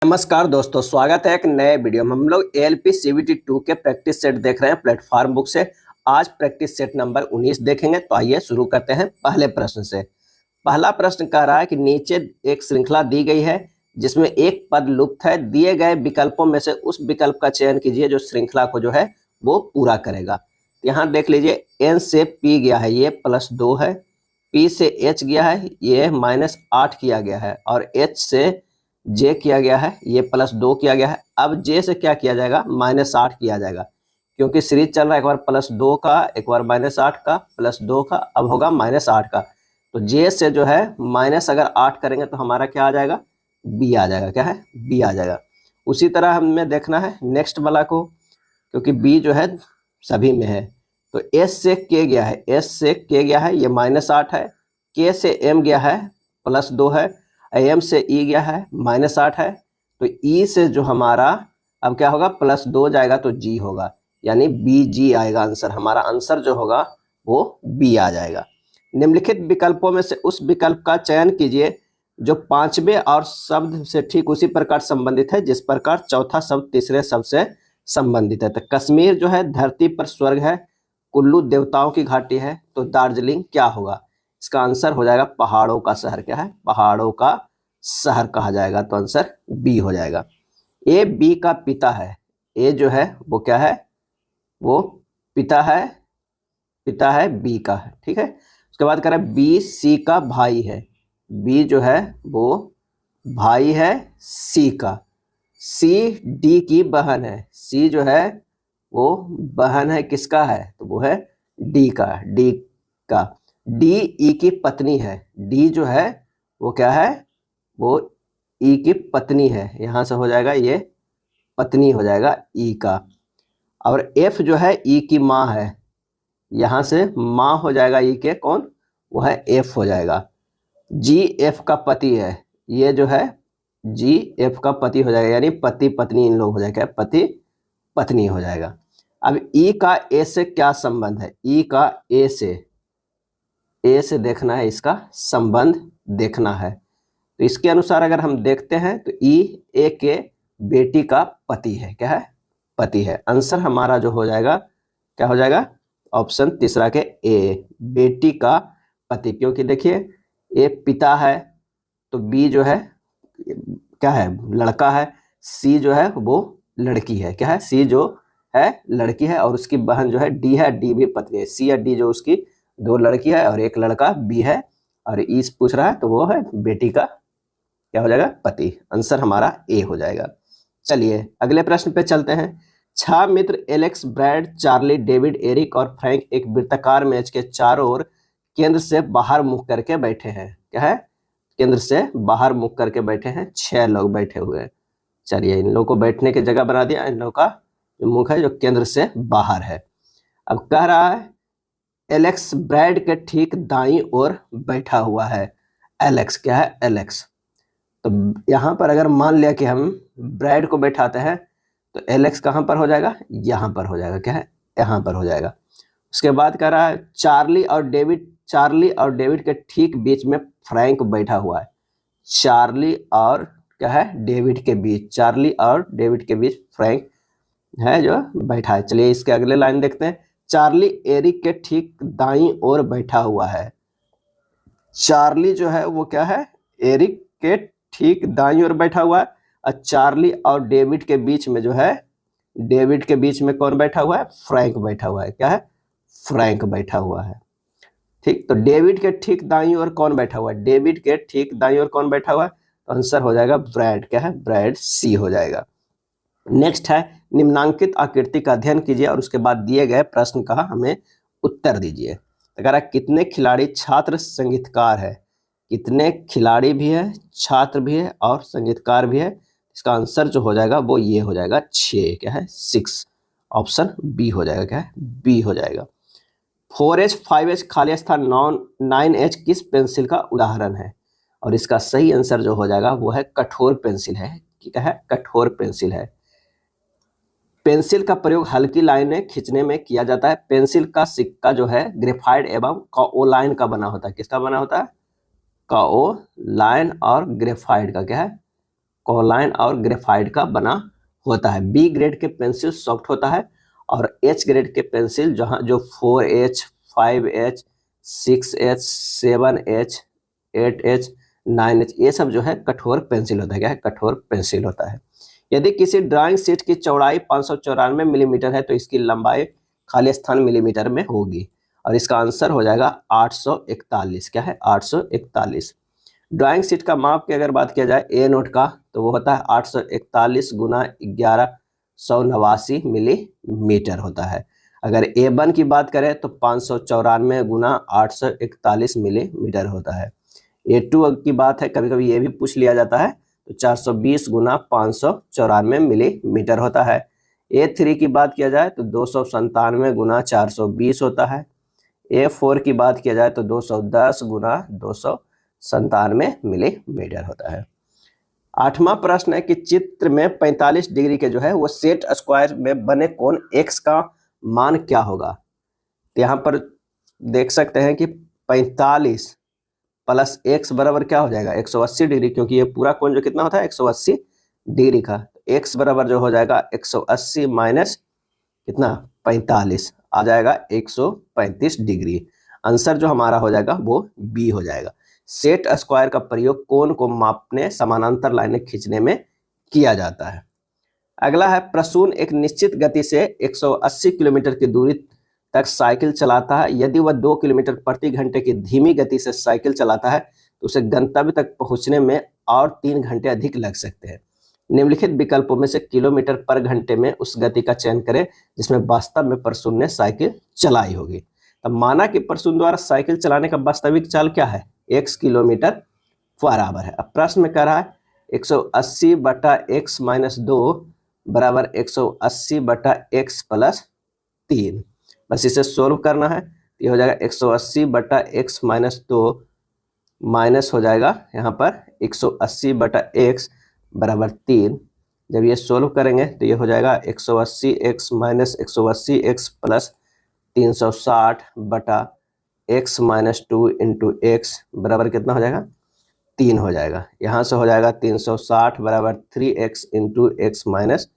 नमस्कार दोस्तों, स्वागत है एक नए वीडियो में। हम लोग एएलपी सीवीटी 2 के प्रैक्टिस सेट देख रहे हैं प्लेटफॉर्म बुक से। आज प्रैक्टिस सेट नंबर 19 देखेंगे। तो आइए शुरू करते हैं पहले प्रश्न से। पहला प्रश्न कह रहा है कि नीचे एक श्रृंखला दी गई है जिसमें एक पद लुप्त है। दिए गए विकल्पों में से उस विकल्प का चयन कीजिए जो श्रृंखला को जो है वो पूरा करेगा। यहाँ देख लीजिए, एन से पी गया है, ये +2 है। पी से एच गया है, ये -8 किया गया है। और एच से जे किया गया है, ये +2 किया गया है। अब जे से क्या किया जाएगा, -8 किया जाएगा, क्योंकि सीरीज चल रहा है। एक बार +2 का, एक बार -8 का, +2 का, अब होगा -8 का। तो जे से जो है माइनस अगर 8 करेंगे तो हमारा क्या आ जाएगा, बी आ जाएगा। क्या है, बी आ जाएगा। उसी तरह हमें देखना है नेक्स्ट वाला को, क्योंकि बी जो है सभी में है। तो एस से के गया है, एस से के गया है, ये -8 है। के से एम गया है, +2 है। एम से ई गया है, -8 है। तो ई से जो हमारा अब क्या होगा, +2 जाएगा तो जी होगा, यानी बी जी आएगा आंसर। हमारा आंसर जो होगा वो बी आ जाएगा। निम्नलिखित विकल्पों में से उस विकल्प का चयन कीजिए जो पांचवें और शब्द से ठीक उसी प्रकार संबंधित है जिस प्रकार चौथा शब्द तीसरे शब्द से संबंधित है। तो कश्मीर जो है धरती पर स्वर्ग है, कुल्लू देवताओं की घाटी है, तो दार्जिलिंग क्या होगा, इसका आंसर हो जाएगा पहाड़ों का शहर। क्या है, पहाड़ों का शहर कहा जाएगा। तो आंसर बी हो जाएगा। ए बी का पिता है, ए जो है वो क्या है, वो पिता है बी का है। ठीक है, उसके बाद कह रहा है बी सी का भाई है, बी जो है वो भाई है सी का। सी डी की बहन है, सी जो है वो बहन है किसका है, तो वो है डी का, डी का। डी ई की पत्नी है, डी जो है वो क्या है, वो ई की पत्नी है। यहाँ से हो जाएगा ये पत्नी हो जाएगा ई का। और एफ जो है ई की माँ है, यहाँ से माँ हो जाएगा ई के, कौन, वो है एफ हो जाएगा। जी एफ का पति है, ये जो है जी एफ का पति हो जाएगा, यानी पति पत्नी इन लोग हो जाएगा, पति पत्नी हो जाएगा। अब ई का ए से क्या संबंध है, ई का ए से देखना है, इसका संबंध देखना है। तो इसके अनुसार अगर हम देखते हैं तो ई ए के बेटी का पति है। क्या है, पति है। आंसर हमारा जो हो जाएगा क्या हो जाएगा, ऑप्शन तीसरा के ए, बेटी का पति। क्योंकि देखिए ए पिता है तो बी जो है क्या है, लड़का है। सी जो है वो लड़की है। क्या है, सी जो है लड़की है। और उसकी बहन जो है डी है, डी भी पत्नी है। सी या डी जो उसकी दो लड़की है और एक लड़का बी है। और ई पूछ रहा है तो वो है बेटी का क्या हो जाएगा, पति। आंसर हमारा ए हो जाएगा। चलिए अगले प्रश्न पे चलते हैं। 6 मित्र Alex, Brad, Charlie, David, Eric और फ्रैंक एक वृत्ताकार मेज के चारों ओर केंद्र से बाहर मुख करके बैठे हैं। क्या है, केंद्र से बाहर मुख करके बैठे हैं। 6 लोग बैठे हुए हैं। चलिए इन लोगों को बैठने की जगह बना दिया। इन लोगों का जो मुख है जो केंद्र से बाहर है। अब कह रहा है एलेक्स ब्रैड के ठीक दाईं ओर बैठा हुआ है। एलेक्स क्या है, एलेक्स। तो यहाँ पर अगर मान लिया कि हम ब्रैड को बैठाते हैं तो एलेक्स कहाँ पर हो जाएगा, यहाँ पर हो जाएगा। क्या है, यहाँ पर हो जाएगा। उसके बाद कह रहा है चार्ली और डेविड के ठीक बीच में फ्रैंक बैठा हुआ है। चार्ली और क्या है, डेविड के बीच, चार्ली और डेविड के बीच फ्रैंक है जो बैठा है। चलिए इसके अगले लाइन देखते हैं। चार्ली एरिक के ठीक दाईं ओर बैठा हुआ है। चार्ली जो है वो क्या है, एरिक के ठीक दाईं ओर बैठा हुआ है। और चार्ली और डेविड के बीच में जो है, डेविड के बीच में कौन बैठा हुआ है, फ्रैंक बैठा हुआ है। क्या है, फ्रैंक बैठा हुआ है। ठीक, तो डेविड के ठीक दाईं ओर कौन बैठा हुआ है, डेविड के ठीक दाईं ओर कौन बैठा हुआ है, तो आंसर हो जाएगा ब्रैड। क्या है, ब्रैड, सी हो जाएगा। नेक्स्ट है निम्नांकित आकृति का अध्ययन कीजिए और उसके बाद दिए गए प्रश्न का हमें उत्तर दीजिए। तो कह रहा है कितने खिलाड़ी छात्र संगीतकार है, कितने खिलाड़ी भी है, छात्र भी है और संगीतकार भी है। इसका आंसर जो हो जाएगा वो ये हो जाएगा 6। क्या है, 6। ऑप्शन बी हो जाएगा। क्या है, बी हो जाएगा। 4H 5H खाली स्थान 9H किस पेंसिल का उदाहरण है, और इसका सही आंसर जो हो जाएगा वो है कठोर पेंसिल है। क्या है, कठोर पेंसिल है। पेंसिल का प्रयोग हल्की लाइनें खींचने में किया जाता है। पेंसिल का सिक्का जो है ग्रेफाइट एवं काओलाइन का बना होता है। किसका बना होता है, काओलाइन और ग्रेफाइट का। क्या है, कॉलाइन और ग्रेफाइट का बना होता है। बी ग्रेड के पेंसिल सॉफ्ट होता है और एच ग्रेड के पेंसिल जहाँ जो 4H 5H 6H 7H 8H 9H ये सब जो है कठोर पेंसिल होता है। क्या है? कठोर पेंसिल होता है। यदि किसी ड्राइंग शीट की चौड़ाई 594 मिलीमीटर है तो इसकी लंबाई खाली स्थान मिलीमीटर में होगी और इसका आंसर हो जाएगा 841। क्या है? 841। ड्राइंग शीट का माप की अगर बात किया जाए ए नोट का तो वो होता है 841 गुना 1189 मिलीमीटर होता है। अगर A1 की बात करें तो 594 गुना 841 मिलीमीटर होता है। A2 की बात है, कभी कभी ये भी पूछ लिया जाता है, तो 420 गुना 594 मिलीमीटर होता है। A3 की बात किया जाए तो 297 गुना 420 होता है। A4 की बात किया जाए तो 210 गुना 297 मिलीमीटर होता है। 8वां प्रश्न है कि चित्र में 45 डिग्री के जो है वो सेट स्क्वायर में बने कोण x का मान क्या होगा। तो यहाँ पर देख सकते हैं कि 45 प्लस x बराबर क्या हो जाएगा 180 डिग्री, क्योंकि ये पूरा कोण जो कितना होता है 180 डिग्री का। x बराबर जो हो जाएगा 180 माइनस कितना 45 आ जाएगा 135 डिग्री। आंसर जो हमारा हो जाएगा वो बी हो जाएगा। सेट स्क्वायर का प्रयोग कोण को मापने समानांतर लाइनें खींचने में किया जाता है। अगला है प्रसून एक निश्चित गति से 180 किलोमीटर की दूरी तक साइकिल चलाता है। यदि वह 2 किलोमीटर प्रति घंटे की धीमी गति से साइकिल चलाता है तो उसे गंतव्य तक पहुंचने में और 3 घंटे अधिक लग सकते हैं। निम्नलिखित विकल्पों में से किलोमीटर पर घंटे में उस गति का चयन करें जिसमें वास्तव में प्रसून ने साइकिल चलाई होगी। तब माना कि प्रसून द्वारा साइकिल चलाने का वास्तविक चाल क्या है x किलोमीटर बराबर है। अब प्रश्न में कह रहा है 180 बटा x माइनस 2 बराबर 180 बटा x प्लस 3। बस इसे सोल्व करना है। ये हो जाएगा 180 बटा x माइनस 2 माइनस हो जाएगा यहाँ पर 180 बटा x बराबर 3। जब ये सोल्व करेंगे तो ये हो जाएगा 180x माइनस 180x प्लस 360 बटा x माइनस 2 इंटू x बराबर कितना हो जाएगा 3 हो जाएगा। यहाँ से हो जाएगा 360 बराबर 3x इंटू x माइनस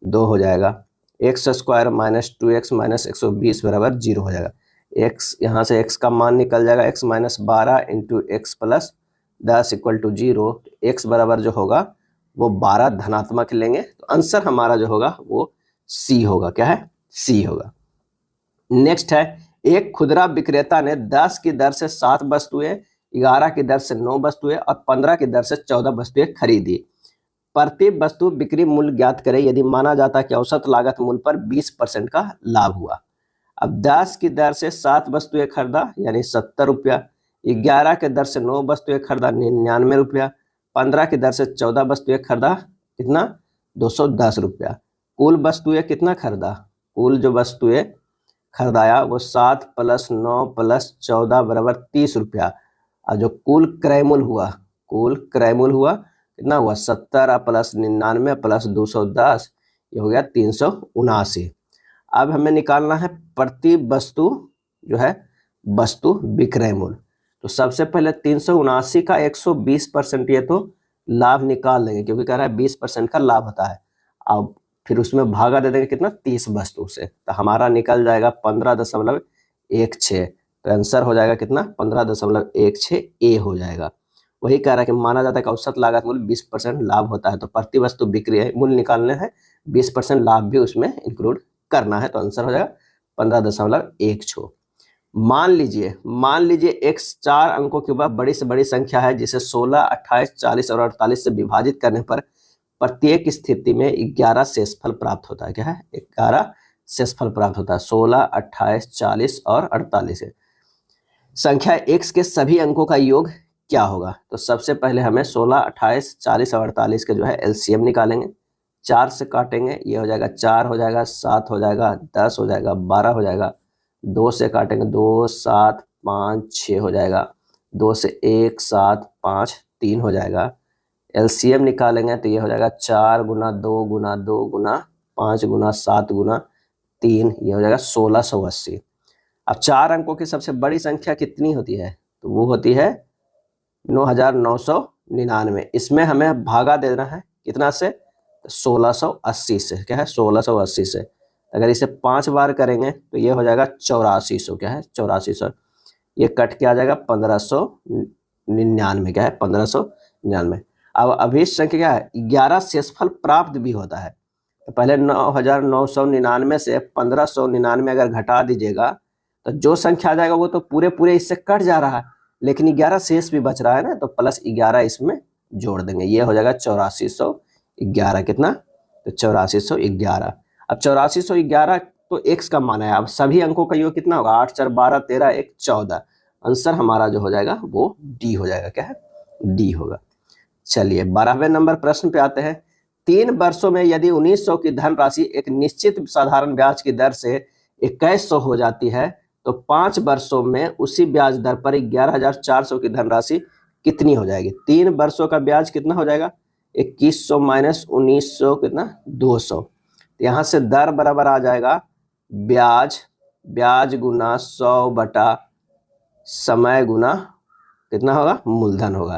2 हो जाएगा। x square minus 2x minus 120 बराबर 0 हो जाएगा। x यहाँ से x का मान निकल जाएगा x minus 12 into x plus 10 equal to 0। x बराबर जो होगा वो 12 धनात्मक लेंगे तो आंसर हमारा जो होगा वो C होगा। क्या है? C होगा। नेक्स्ट है एक खुदरा विक्रेता ने 10 की दर से 7 वस्तुएं, 11 की दर से 9 वस्तुएं और 15 की दर से 14 वस्तुएं खरीदी। प्रति वस्तु बिक्री मूल्य ज्ञात करें यदि माना जाता है कि औसत लागत मूल्य पर 20% का लाभ हुआ। अब 10 की दर से 7 वस्तुएं खरीदा यानी 70 रुपया, 11 की दर से 9 वस्तुएं खरीदा 99 रुपया, 15 की दर से 14 वस्तुएं खरीदा कितना 210 रुपया। कुल वस्तुएं कितना खरीदा, कुल जो वस्तुएं खरीदाया वो 7 प्लस 9 प्लस 14 बराबर 30 रुपया। और जो कुल क्रय मूल्य हुआ कितना हुआ 70 प्लस 99 प्लस 210 ये हो गया 379। अब हमें निकालना है प्रति वस्तु जो है वस्तु विक्रय मूल्य। तो सबसे पहले 379 का 120% ये तो लाभ निकाल लेंगे क्योंकि कह रहा है 20% का लाभ होता है। अब फिर उसमें भागा दे देंगे कितना 30 वस्तु से, तो हमारा निकल जाएगा 15.16। तो आंसर हो जाएगा कितना 15.16 ए हो जाएगा। वही कह रहा है कि माना जाता है कि औसत लागत मूल्य 20% लाभ होता है, तो प्रति वस्तु बिक्री मूल्य निकालने हैं 20% लाभ भी उसमें इंक्लूड करना है, तो आंसर हो जाएगा 15.16। मान लीजिए x 4 अंकों के बाद बड़ी से बड़ी संख्या है जिसे 16, 28, 40 और 48 से विभाजित करने पर प्रत्येक स्थिति में 11 शेषफल प्राप्त होता है। क्या है? 11 शेषफल प्राप्त होता है। 16, 28, 40 और 48 है। संख्या x के सभी अंकों का योग क्या होगा? तो सबसे पहले हमें 16, 28, 40 और 48 के जो है एलसीएम निकालेंगे। 4 से काटेंगे ये हो जाएगा 4 हो जाएगा, 7 हो जाएगा, 10 हो जाएगा, 12 हो जाएगा। 2 से काटेंगे 2, 7, 5, 6 हो जाएगा। 2 से 1, 7, 5, 3 हो जाएगा। एलसीएम निकालेंगे तो ये हो जाएगा 4 गुना 2 गुना 2 गुना 5 गुना 7 गुना 3 ये हो जाएगा 1680। अब 4 अंकों की सबसे बड़ी संख्या कितनी होती है? तो वो होती है 9999। इसमें हमें भागा देना है कितना से? 1680 से। क्या है? 1680 से। अगर इसे 5 बार करेंगे तो ये हो जाएगा 8400। क्या है? 8400। ये कट के आ जाएगा 1599। क्या है? 1599। अब अभिष्ट संख्या क्या है? 11 शेषफल प्राप्त भी होता है। तो पहले 9999 से 1599 अगर घटा दीजिएगा तो जो संख्या आ जाएगा वो तो पूरे पूरे इससे कट जा रहा है, लेकिन 11 शेष भी बच रहा है ना, तो प्लस 11 इसमें जोड़ देंगे। ये हो जाएगा 8411। कितना? तो 8411। अब 8411 तो x का मान है। अब सभी अंकों का योग कितना होगा? 8 4 12 13 1 14। आंसर हमारा जो हो जाएगा वो डी हो जाएगा। क्या है? डी होगा। चलिए 12वें नंबर प्रश्न पे आते हैं। 3 वर्षों में यदि 1900 की धनराशि एक निश्चित साधारण ब्याज की दर से 2100 हो जाती है तो 5 वर्षों में उसी ब्याज दर पर 11400 की धनराशि कितनी हो जाएगी? 3 वर्षों का ब्याज कितना हो जाएगा? 2100 माइनस 1900 कितना? 200। यहाँ से दर बराबर आ जाएगा ब्याज गुना 100 बटा समय गुना कितना होगा? मूलधन होगा।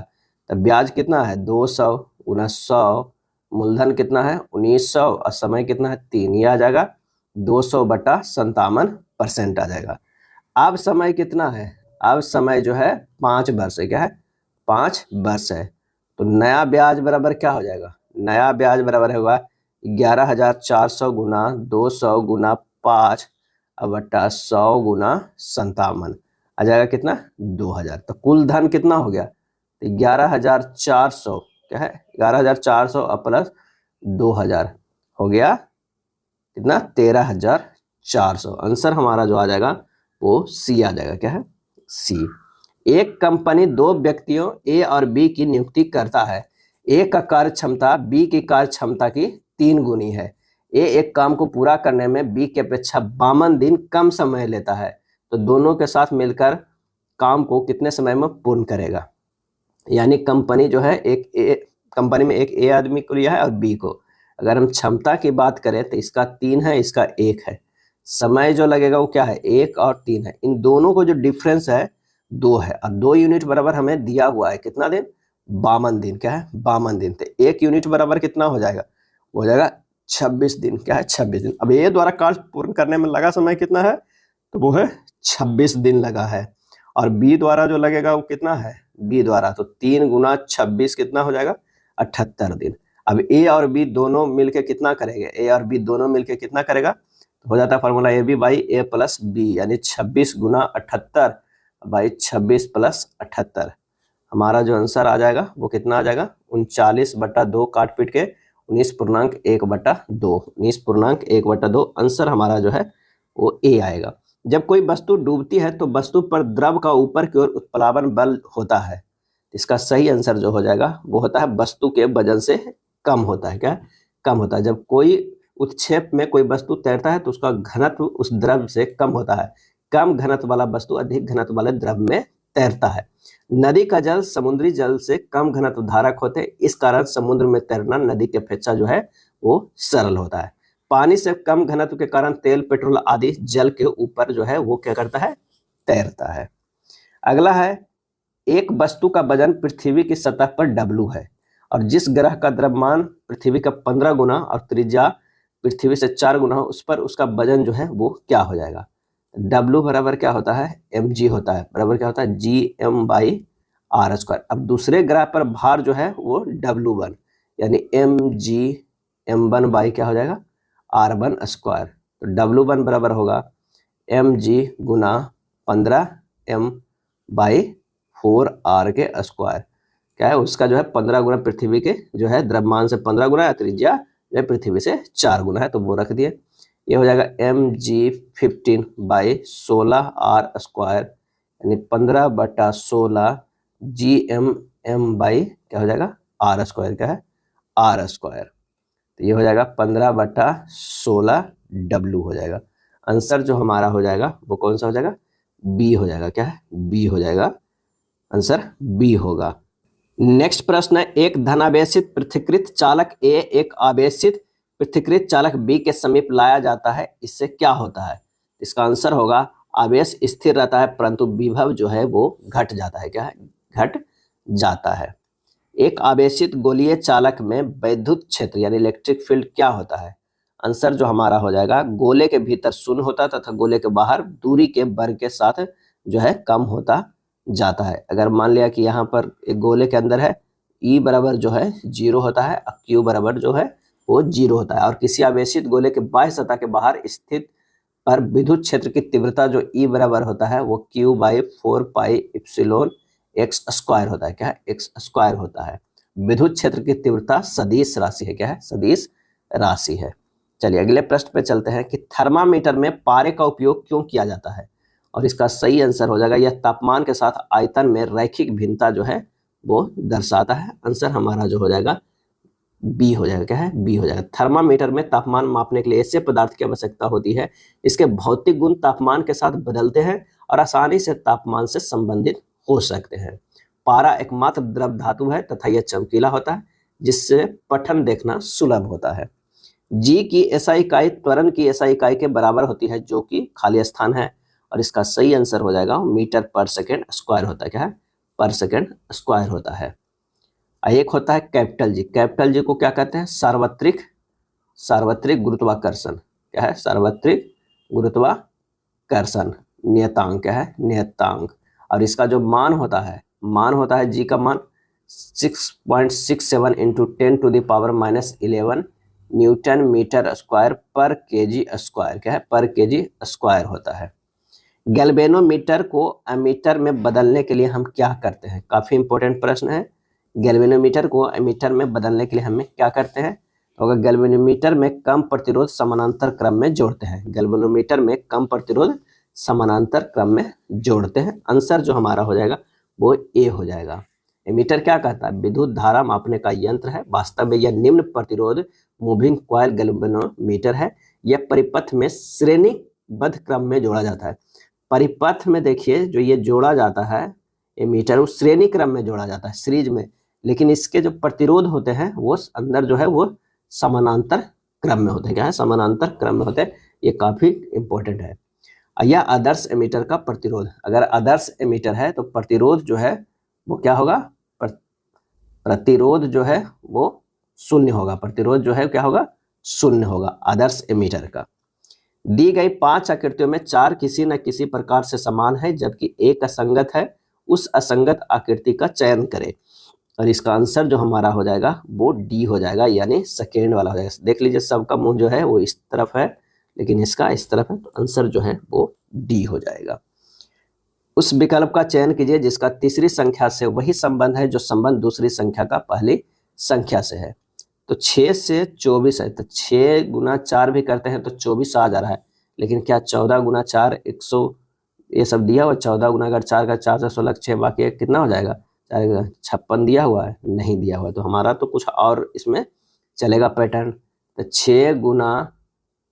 तो ब्याज कितना है? 200 गुना 100, मूलधन कितना है? 1900 और समय कितना है? 3। ये आ जाएगा 200 बटा 57% आ जाएगा। अब समय कितना है? अब समय जो है 5 वर्ष है। क्या है? 5 वर्ष है। तो नया ब्याज बराबर क्या हो जाएगा? नया ब्याज बराबर होगा 11400 गुना 200 गुना 5 बटा 100 गुना 57 आ जाएगा कितना? 2000। तो कुल धन कितना हो गया? तो 11400। क्या है? 11400 प्लस 2000 हो गया कितना? 13400। आंसर हमारा जो आ जाएगा वो सी आ जाएगा। क्या है? सी। एक कंपनी 2 व्यक्तियों ए और बी की नियुक्ति करता है। ए का कार्य क्षमता बी की कार्य क्षमता की 3 गुनी है। ए एक काम को पूरा करने में बी की अपेक्षा 52 दिन कम समय लेता है, तो दोनों के साथ मिलकर काम को कितने समय में पूर्ण करेगा? यानी कंपनी जो है कंपनी में एक ए आदमी को लिया है और बी को। अगर हम क्षमता की बात करें तो इसका 3 है, इसका 1 है। समय जो लगेगा वो क्या है? 1 और 3 है। इन दोनों को जो डिफरेंस है 2 है, और 2 यूनिट बराबर हमें दिया हुआ है कितना दिन? 52 दिन। क्या है? 52 दिन। तो 1 यूनिट बराबर कितना हो जाएगा? हो जाएगा 26 दिन। क्या है? 26 दिन। अब ए द्वारा कार्य पूर्ण करने में लगा समय कितना है? तो वो है 26 दिन लगा है। और बी द्वारा जो लगेगा वो कितना है? बी द्वारा तो 3 गुना 26 कितना हो जाएगा? 78 दिन। अब ए और बी दोनों मिलके कितना करेंगे? ए और बी दोनों मिलके कितना करेगा? तो हो जाता है formula a b by a plus b, यानी 26 गुना 78 बाई 26 प्लस 78। हमारा जो आंसर आ जाएगा वो कितना आ जाएगा? 39 बटा 2 काट पीट के 19.1 बटा 2। 19.1 बटा 2 आंसर हमारा जो है वो ए आएगा। जब कोई वस्तु डूबती है तो वस्तु पर द्रव का ऊपर की ओर उत्प्लावन बल होता है। इसका सही आंसर जो हो जाएगा वो होता है वस्तु के वजन से कम होता है। क्या? कम होता है। जब कोई उत्क्षेप में कोई वस्तु तैरता है तो उसका घनत्व उस द्रव से कम होता है। कम घनत्व वाला वस्तु अधिक घनत्व वाले द्रव में तैरता है। नदी का जल समुद्री जल से कम घनत्व धारक होते, इस कारण समुद्र में तैरना नदी की अपेक्षा जो है वो सरल होता है। पानी से कम घनत्व के कारण तेल पेट्रोल आदि जल के ऊपर जो है वो क्या करता है? तैरता है। अगला है, एक वस्तु का वजन पृथ्वी की सतह पर W है और जिस ग्रह का द्रव्यमान पृथ्वी का 15 गुना और त्रिज्या पृथ्वी से 4 गुना हो, उस पर उसका वजन जो है वो क्या हो जाएगा? W बराबर क्या होता है? mg होता है। बराबर क्या होता है? gm by r square. अब दूसरे ग्रह पर भार जो है वो W1 यानी mg m1 बाई क्या हो जाएगा? R1 square. तो W1 बराबर होगा mg Guna 15m by 4r के स्क्वायर। क्या है? उसका जो है 15 गुना पृथ्वी के जो है द्रव्यमान से 15 गुना है, त्रिज्या जो है पृथ्वी से 4 गुना है, तो वो रख दिए। ये हो जाएगा mg 15 बाई 16r स्क्वायर यानी 15 बटा 16 gm बाई क्या हो जाएगा? r square. क्या है? r square. तो ये हो जाएगा 15 बटा 16 W हो जाएगा। आंसर जो हमारा हो जाएगा वो कौन सा हो जाएगा? बी हो जाएगा। क्या है? बी हो जाएगा। आंसर बी होगा। नेक्स्ट प्रश्न है, एक धनावेशित पृथक्कृत चालक ए एक आवेशित पृथक्कृत चालक बी के समीप लाया जाता है, इससे क्या होता है? इसका आंसर होगा आवेश स्थिर रहता है परंतु विभव जो है वो घट जाता है। क्या है? घट जाता है। एक आवेशित गोलीय चालक में वैद्युत क्षेत्र यानी इलेक्ट्रिक फील्ड क्या होता है? आंसर जो हमारा हो जाएगा, गोले के भीतर शून्य होता है तथा गोले के बाहर दूरी के वर्ग के साथ जो है कम होता जाता है। अगर मान लिया कि यहाँ पर एक गोले के अंदर है, E बराबर जो है 0 होता है और Q बराबर जो है वो 0 होता है, और किसी आवेशित गोले के बाह्य सतह के बाहर स्थित पर विद्युत क्षेत्र की तीव्रता जो E बराबर होता है वो Q/4πε(x²) होता है। क्या है? x² होता है। विद्युत क्षेत्र की तीव्रता सदिश राशि है। क्या है? सदिश राशि है। चलिए अगले प्रश्न पे चलते हैं कि थर्मामीटर में पारे का उपयोग क्यों किया जाता है? और इसका सही आंसर हो जाएगा, यह तापमान के साथ आयतन में रैखिक भिन्नता जो है वो दर्शाता है। आंसर हमारा जो हो जाएगा बी हो जाएगा। क्या है? बी हो जाएगा। थर्मामीटर में तापमान मापने के लिए ऐसे पदार्थ की आवश्यकता होती है इसके भौतिक गुण तापमान के साथ बदलते हैं और आसानी से तापमान से संबंधित हो सकते हैं। पारा एकमात्र द्रव धातु है तथा यह चमकीला होता है जिससे पठन देखना सुलभ होता है। जी की एसआई इकाई त्वरण की एसआई इकाई के बराबर होती है जो कि खाली स्थान है, और इसका सही आंसर हो जाएगा मीटर पर सेकेंड स्क्वायर होता है। क्या है? पर सेकेंड स्क्वायर होता है। एक होता है कैपिटल जी। कैपिटल जी को क्या कहते हैं? सार्वत्रिक गुरुत्वाकर्षण। क्या है? सार्वत्रिक गुरुत्वाकर्षण नियतांक। क्या है? नियतांक। और इसका जो मान होता है जी का मान 6.67 इंटू 10⁻⁻11 न्यूटन मीटर स्क्वायर पर केजी स्क्वायर। क्या है? पर केजी स्क्वायर होता है। गैल्वेनोमीटर को एमीटर में बदलने के लिए हम क्या करते हैं? काफी इंपॉर्टेंट प्रश्न है। गैल्वेनोमीटर को एमीटर में बदलने के लिए हमें क्या करते हैं? तो अगर गैल्वेनोमीटर में कम प्रतिरोध समानांतर क्रम में जोड़ते हैं। गैल्वेनोमीटर में कम प्रतिरोध समानांतर क्रम में जोड़ते हैं। आंसर जो हमारा हो जाएगा वो ए हो जाएगा। एमीटर क्या कहता है? विद्युत धारा मापने का यंत्र है। वास्तव में यह निम्न प्रतिरोध मूविंग कॉइल गैल्वेनोमीटर है। यह परिपथ में श्रेणीबद्ध क्रम में जोड़ा जाता है। परिपथ में देखिए जो ये जोड़ा जाता है एमीटर, वो श्रेणी क्रम में जोड़ा जाता है, सीरीज में, लेकिन इसके जो प्रतिरोध होते हैं वो अंदर जो है वो समानांतर क्रम में होते हैं। क्या है? समानांतर क्रम में होते हैं। ये काफी इंपॉर्टेंट है। यह आदर्श एमीटर का प्रतिरोध, अगर आदर्श एमीटर है तो प्रतिरोध जो है वो क्या होगा? प्रतिरोध जो है वो शून्य होगा। प्रतिरोध जो है क्या होगा? शून्य होगा आदर्श एमीटर का। दी गई 5 आकृतियों में 4 किसी न किसी प्रकार से समान है जबकि एक असंगत है। उस असंगत आकृति का चयन करें। और इसका आंसर जो हमारा हो जाएगा वो डी हो जाएगा, यानी सेकेंड वाला हो जाएगा। देख लीजिए सबका मुंह जो है वो इस तरफ है लेकिन इसका इस तरफ है, तो आंसर जो है वो डी हो जाएगा। उस विकल्प का चयन कीजिए जिसका तीसरी संख्या से वही संबंध है जो संबंध दूसरी संख्या का पहली संख्या से है। तो 6 से 24 है, तो 6 गुना 4 भी करते हैं तो 24 आ जा रहा है, लेकिन क्या 14 गुना 4 100 ये सब दिया हुआ? 14 गुना अगर 4 का 4 से 16 6 बाकी कितना हो जाएगा? 56 दिया हुआ है? नहीं दिया हुआ है, तो हमारा तो कुछ और इसमें चलेगा पैटर्न। तो 6 गुना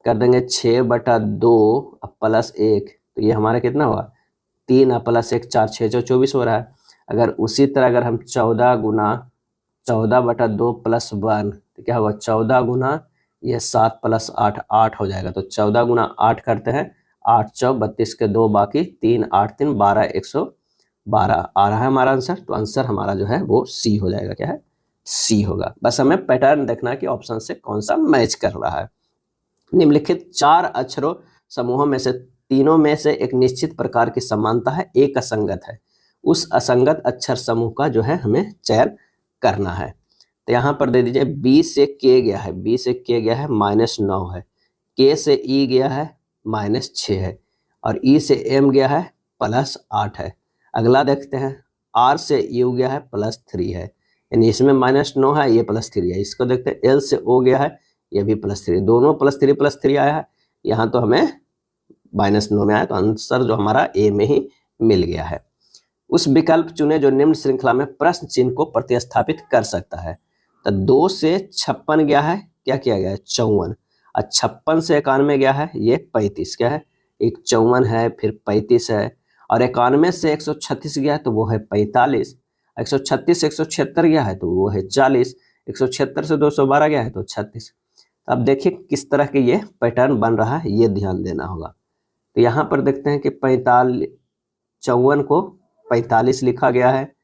कर देंगे 6/2 प्लस 1, तो ये हमारा कितना हुआ? 3 प्लस 1 4 6 24 हो रहा है। अगर उसी तरह अगर हम 14 गुना 14/2 प्लस 1 तो क्या होगा? 14 गुना ये 7 प्लस 8 8 हो जाएगा। तो 14 गुना 8 करते हैं, 8 चौ 32 के 2 बाकी 3 8 3 12 112 आ रहा है हमारा आंसर। तो आंसर हमारा जो है वो सी हो जाएगा। क्या है? सी होगा। बस हमें पैटर्न देखना है कि ऑप्शन से कौन सा मैच कर रहा है। निम्नलिखित 4 अक्षरों समूहों में से तीनों में से एक निश्चित प्रकार की समानता है, एक असंगत है। उस असंगत अक्षर समूह का जो है हमें चयन करना है। तो यहाँ पर दे दीजिए बी से के गया है, बी से के गया है -9 है, के से ई गया है -6 है, और ई से एम गया है +8 है। अगला देखते हैं आर से यू गया है +3 है, यानी इसमें -9 है, ये +3 है। इसको देखते हैं एल से ओ गया है, ये भी +3, दोनों +3 आया है। यहाँ तो हमें -9 में आया, तो आंसर जो हमारा ए में ही मिल गया है। उस विकल्प चुने जो निम्न श्रृंखला में प्रश्न चिन्ह को प्रतिस्थापित कर सकता है। तो 2 से 56 गया है, क्या किया गया है? 54। और 56 से 91 गया है, ये 35। क्या है? एक 54 है, फिर 35 है, और 91 से 136 गया है तो वो है 45। 136 से 176 गया है तो वो है 40। 176 से 212 गया है तो 36। अब देखिए किस तरह के ये पैटर्न बन रहा है, ये ध्यान देना होगा। तो यहाँ पर देखते हैं कि 54 को 45 लिखा गया है,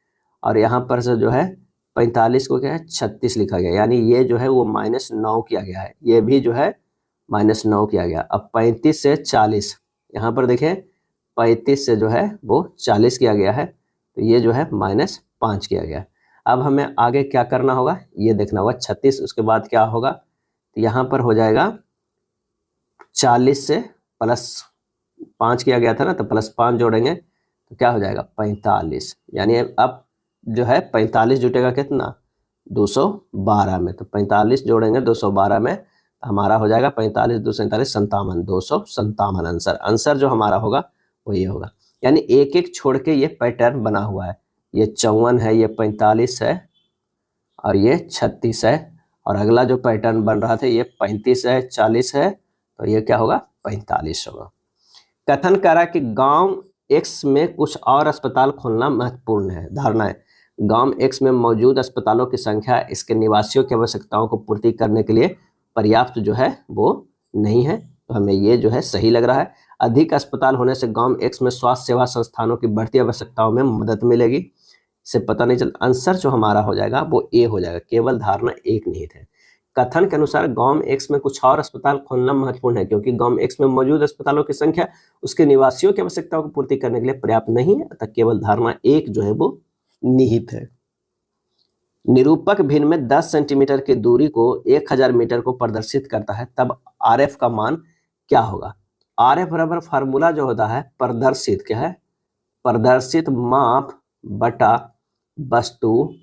और यहाँ पर से जो है 45 को क्या है 36 लिखा गया, यानी ये जो है वो -9 किया गया है, ये भी जो है -9 किया गया। अब 35 से 40, यहाँ पर देखें 35 से जो है वो 40 किया गया है, तो ये जो है -5 किया गया। अब हमें आगे क्या करना होगा ये देखना होगा। 36 उसके बाद क्या होगा, तो यहाँ पर हो जाएगा 40 से +5 किया गया था ना, तो +5 जोड़ेंगे तो क्या हो जाएगा 45, यानी अब जो है 45 जुटेगा कितना 212 में, तो 45 जोड़ेंगे 212 में, हमारा हो जाएगा 45 2 47 57, 257 आंसर जो हमारा होगा वो ये होगा। यानी एक एक छोड़ के ये पैटर्न बना हुआ है, ये 54 है, ये 45 है और ये 36 है, और अगला जो पैटर्न बन रहा था ये 35 है 40 है, तो ये क्या होगा 45 होगा। कथन करा कि गांव एक्स में कुछ और अस्पताल खोलना महत्वपूर्ण है। धारणा है गांव एक्स में मौजूद अस्पतालों की संख्या इसके निवासियों की आवश्यकताओं को पूर्ति करने के लिए पर्याप्त जो है वो नहीं है, तो हमें ये जो है सही लग रहा है। अधिक अस्पताल होने से गांव एक्स में स्वास्थ्य सेवा संस्थानों की बढ़ती आवश्यकताओं में मदद मिलेगी, इससे पता नहीं चलता। आंसर जो हमारा हो जाएगा वो ए हो जाएगा, केवल धारणा एक निहित है। कथन के अनुसार गांव एक्स में कुछ और अस्पताल खोलना महत्वपूर्ण है क्योंकि गांव एक्स में मौजूद अस्पतालों की संख्या उसके निवासियों की आवश्यकताओं को पूर्ति करने के लिए पर्याप्त नहीं है, अतः केवल धारणा एक जो है वो निहित है। निरूपक भिन्न में 10 सेंटीमीटर की दूरी को 1000 मीटर को प्रदर्शित करता है, तब RF का मान क्या होगा। RF बराबर फार्मूला जो होता है प्रदर्शित क्या है, प्रदर्शित माप बटा वस्तु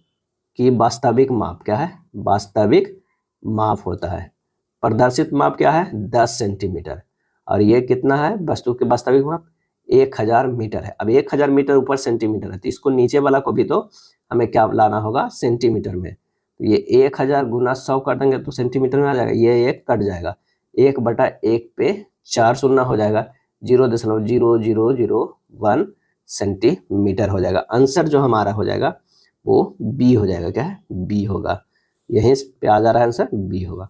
की वास्तविक माप क्या है, वास्तविक माप होता है। प्रदर्शित माप क्या है 10 सेंटीमीटर, और ये कितना है वस्तु के वास्तविक माप 1000 मीटर है। अब 1000 मीटर ऊपर सेंटीमीटर है, तो इसको नीचे वाला को भी तो हमें क्या लाना होगा सेंटीमीटर में, तो ये 1000 गुना 100 कर देंगे तो सेंटीमीटर में आ जाएगा, ये एक कट जाएगा, 1/1 पे 4 शून्य हो जाएगा, 0.0001 सेंटीमीटर हो जाएगा। आंसर जो हमारा हो जाएगा वो बी हो जाएगा, क्या है बी होगा, यहीं पे आ जा रहा है आंसर बी होगा।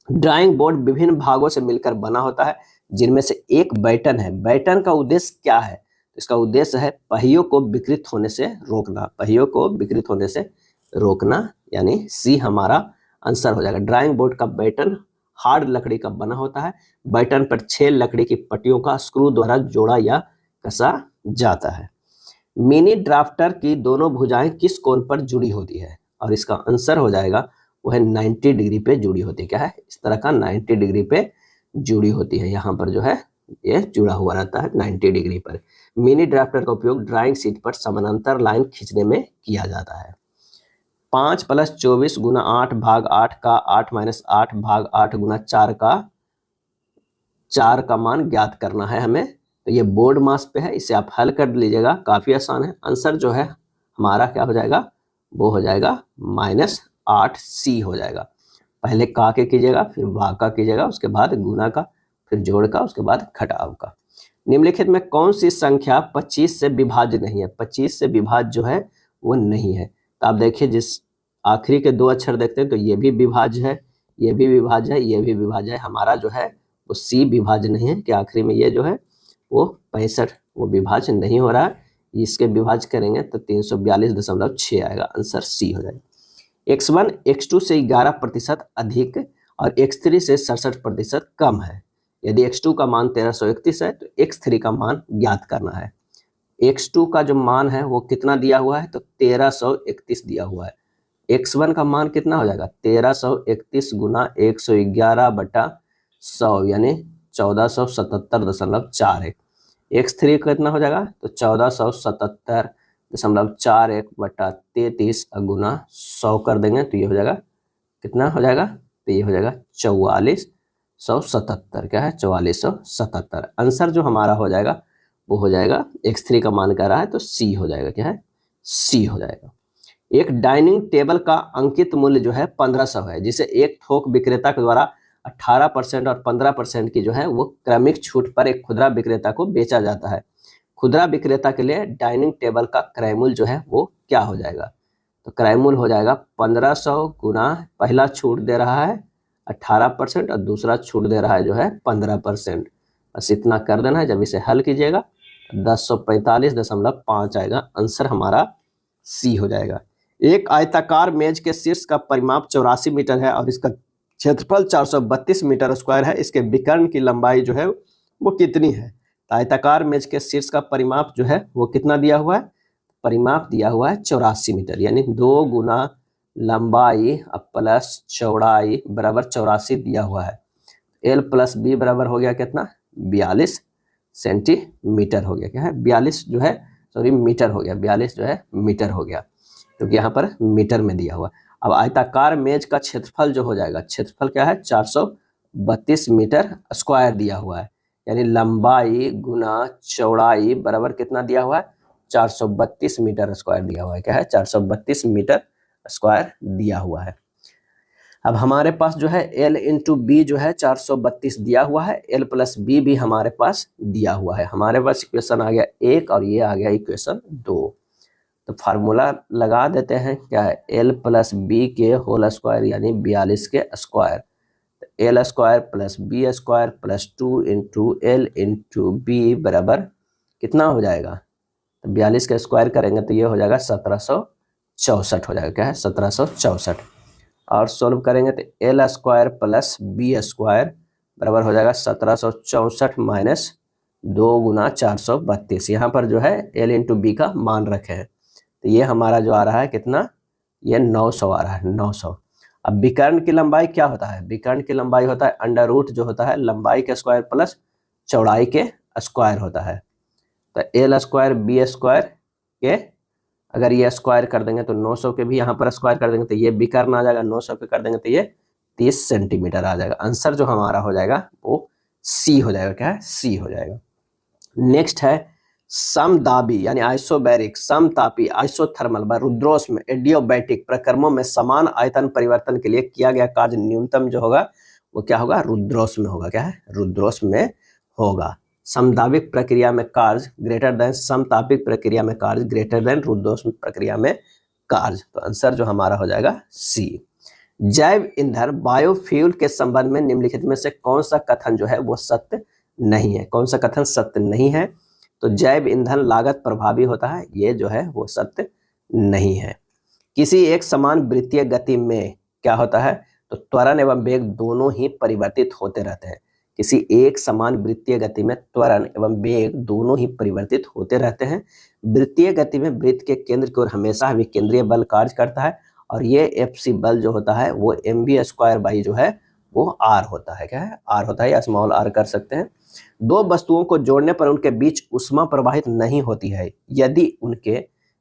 ड्राइंग बोर्ड विभिन्न भागों से मिलकर बना होता है जिनमें से एक बैटन है। बैटन का उद्देश्य क्या है, इसका उद्देश्य है पहियों को विकृत होने से रोकना, पहियों को विकृत होने से रोकना, यानी सी हमारा आंसर हो जाएगा। ड्राइंग बोर्ड का बैटन हार्ड लकड़ी का बना होता है, बैटन पर 6 लकड़ी की पट्टियों का स्क्रू द्वारा जोड़ा या कसा जाता है। मिनी ड्राफ्टर की दोनों भुजाएं किस कोण पर जुड़ी होती है, और इसका आंसर हो जाएगा वो है 90 डिग्री पे जुड़ी होती है, क्या है इस तरह का 90 डिग्री पे जुड़ी होती है, यहाँ पर जो है ये जुड़ा हुआ रहता है 90 डिग्री पर। मिनी ड्राफ्टर का उपयोग ड्राइंग शीट पर समानांतर लाइन खींचने में किया जाता है। 5 + 24 गुना 8 भाग 8 का 8 - 8 भाग 8 गुना 4 का मान ज्ञात करना है हमें, तो ये बोर्ड मास पे है, इसे आप हल कर लीजिएगा, काफी आसान है। आंसर जो है हमारा क्या हो जाएगा वो हो जाएगा -8C हो जाएगा। पहले का के कीजिएगा, फिर भाग का कीजिएगा, उसके बाद गुना का, फिर जोड़ का, उसके बाद घटाव का। निम्नलिखित में कौन सी संख्या 25 से विभाज्य नहीं है। 25 से विभाज्य जो है वो नहीं है, तो आप देखिए जिस आखिरी के 2 अक्षर देखते हैं तो ये भी विभाज्य है, ये भी विभाज्य है, ये भी विभाज्य है। हमारा जो है वो सी विभाज्य नहीं है कि आखिरी में ये जो है वो 65 वो विभाज्य नहीं हो रहा है, इसके विभाज्य करेंगे तो 342.6 आएगा, आंसर सी हो जाएगा। x1 x2 से 11% अधिक और x3 से 67% कम है। यदि x2 का मान 1331 है तो x3 का मान ज्ञात करना है। x2 का जो मान है वो कितना दिया हुआ है, तो 1331 दिया हुआ है। x1 का मान कितना हो जाएगा 1331 गुना 111/100 यानी 1477.4 है। x3 कितना हो जाएगा तो 1477.41/33 गुना 100 कर देंगे तो ये हो जाएगा कितना हो जाएगा, तो ये हो जाएगा 4477, क्या है 4477। आंसर जो हमारा हो जाएगा वो हो जाएगा x3 का मान कह रहा है तो सी हो जाएगा, क्या है सी हो जाएगा। एक डाइनिंग टेबल का अंकित मूल्य जो है 1500 है, जिसे एक थोक विक्रेता के द्वारा 18% और 15% की जो है वो क्रमिक छूट पर एक खुदरा विक्रेता को बेचा जाता है। खुदरा विक्रेता के लिए डाइनिंग टेबल का क्रय मूल्य जो है वो क्या हो जाएगा, तो क्रय मूल्य हो जाएगा 1500 गुना पहला छूट दे रहा है 18% और दूसरा छूट दे रहा है जो है 15%, बस इतना कर देना है। जब इसे हल कीजिएगा 1045.5 आएगा, आंसर हमारा सी हो जाएगा। एक आयताकार मेज के शीर्ष का परिमाप 84 मीटर है और इसका क्षेत्रफल 432 मीटर स्क्वायर है। इसके विकर्ण की लंबाई जो है वो कितनी है? तो आयताकार मेज के शीर्ष का परिमाप जो है वो कितना दिया हुआ है? परिमाप दिया हुआ है 84 मीटर, यानी 2 गुना लंबाई प्लस चौड़ाई बराबर 84 दिया हुआ है। L प्लस बी बराबर हो गया कितना? 42 सेंटीमीटर हो गया। क्या है? 42 जो है सॉरी मीटर हो गया, 42 जो है मीटर हो गया, क्योंकि यहाँ पर मीटर में दिया हुआ। अब आयताकार मेज का क्षेत्रफल जो हो जाएगा, क्षेत्रफल क्या है? 432 मीटर स्क्वायर दिया हुआ है, यानी लंबाई गुना चौड़ाई बराबर कितना दिया हुआ है? 432 मीटर स्क्वायर दिया हुआ है। क्या है? 432 मीटर स्क्वायर दिया हुआ है। अब हमारे पास जो है L इंटू बी जो है 432 दिया हुआ है, L प्लस बी भी हमारे पास दिया हुआ है। हमारे पास इक्वेशन आ गया 1 और ये आ गया इक्वेशन 2। तो फार्मूला लगा देते हैं, क्या है? L प्लस बी के होल स्क्वायर यानी 42 के स्क्वायर, तो L square plus b square plus 2 into L into b बराबर कितना हो जाएगा? तो 42 का स्क्वायर करेंगे तो ये हो जाएगा 1764 हो जाएगा। क्या है? 1764। और सोल्व करेंगे तो L square plus b square बराबर हो जाएगा 1764 माइनस 2 गुना 432। यहाँ पर जो है L इंटू बी का मान रखे हैं, तो ये हमारा जो आ रहा है कितना? ये 900 आ रहा है, 900। अब विकर्ण की लंबाई क्या होता है? विकर्ण की लंबाई होता है अंडर रूट जो होता है लंबाई के स्क्वायर प्लस चौड़ाई के स्क्वायर होता है। तो L स्क्वायर बी स्क्वायर के अगर ये स्क्वायर कर देंगे तो 900 के भी यहाँ पर स्क्वायर कर देंगे तो ये विकर्ण आ जाएगा, 900 के कर देंगे तो ये 30 सेंटीमीटर आ जाएगा। आंसर जो हमारा हो जाएगा वो सी हो जाएगा। क्या है? सी हो जाएगा। नेक्स्ट है समदाबी यानी आइसोबैरिक, समतापी, आइसोथर्मल व रुद्रोष्म एडियोबैटिक प्रक्रमों में समान आयतन परिवर्तन के लिए किया गया कार्य न्यूनतम जो होगा वो क्या होगा? रुद्रोष्म में होगा। क्या है? रुद्रोष्म में होगा। समदाबिक प्रक्रिया में कार्य ग्रेटर देन समतापिक प्रक्रिया में कार्य ग्रेटर देन रुद्रोष्म प्रक्रिया में कार्य। तो आंसर जो हमारा हो जाएगा सी। जैव ईंधन बायोफ्यूल के संबंध में निम्नलिखित में से कौन सा कथन जो है वो सत्य नहीं है? कौन सा कथन सत्य नहीं है? तो जैव ईंधन लागत प्रभावी होता है, ये जो है वो सत्य नहीं है। किसी एक समान वृत्तीय गति में क्या होता है? तो त्वरण एवं वेग दोनों ही परिवर्तित होते रहते हैं। किसी एक समान वृत्तीय गति में त्वरण एवं वेग दोनों ही परिवर्तित होते रहते हैं। वृत्तीय गति में वृत्त के केंद्र की ओर हमेशा विकेंद्रीय बल कार्य करता है और ये Fc बल जो होता है वो mv स्क्वायर बाई जो है वो r होता है। क्या है? r होता है, या स्मॉल r कर सकते हैं। दो वस्तुओं को जोड़ने पर उनके बीच ऊष्मा प्रवाहित नहीं होती है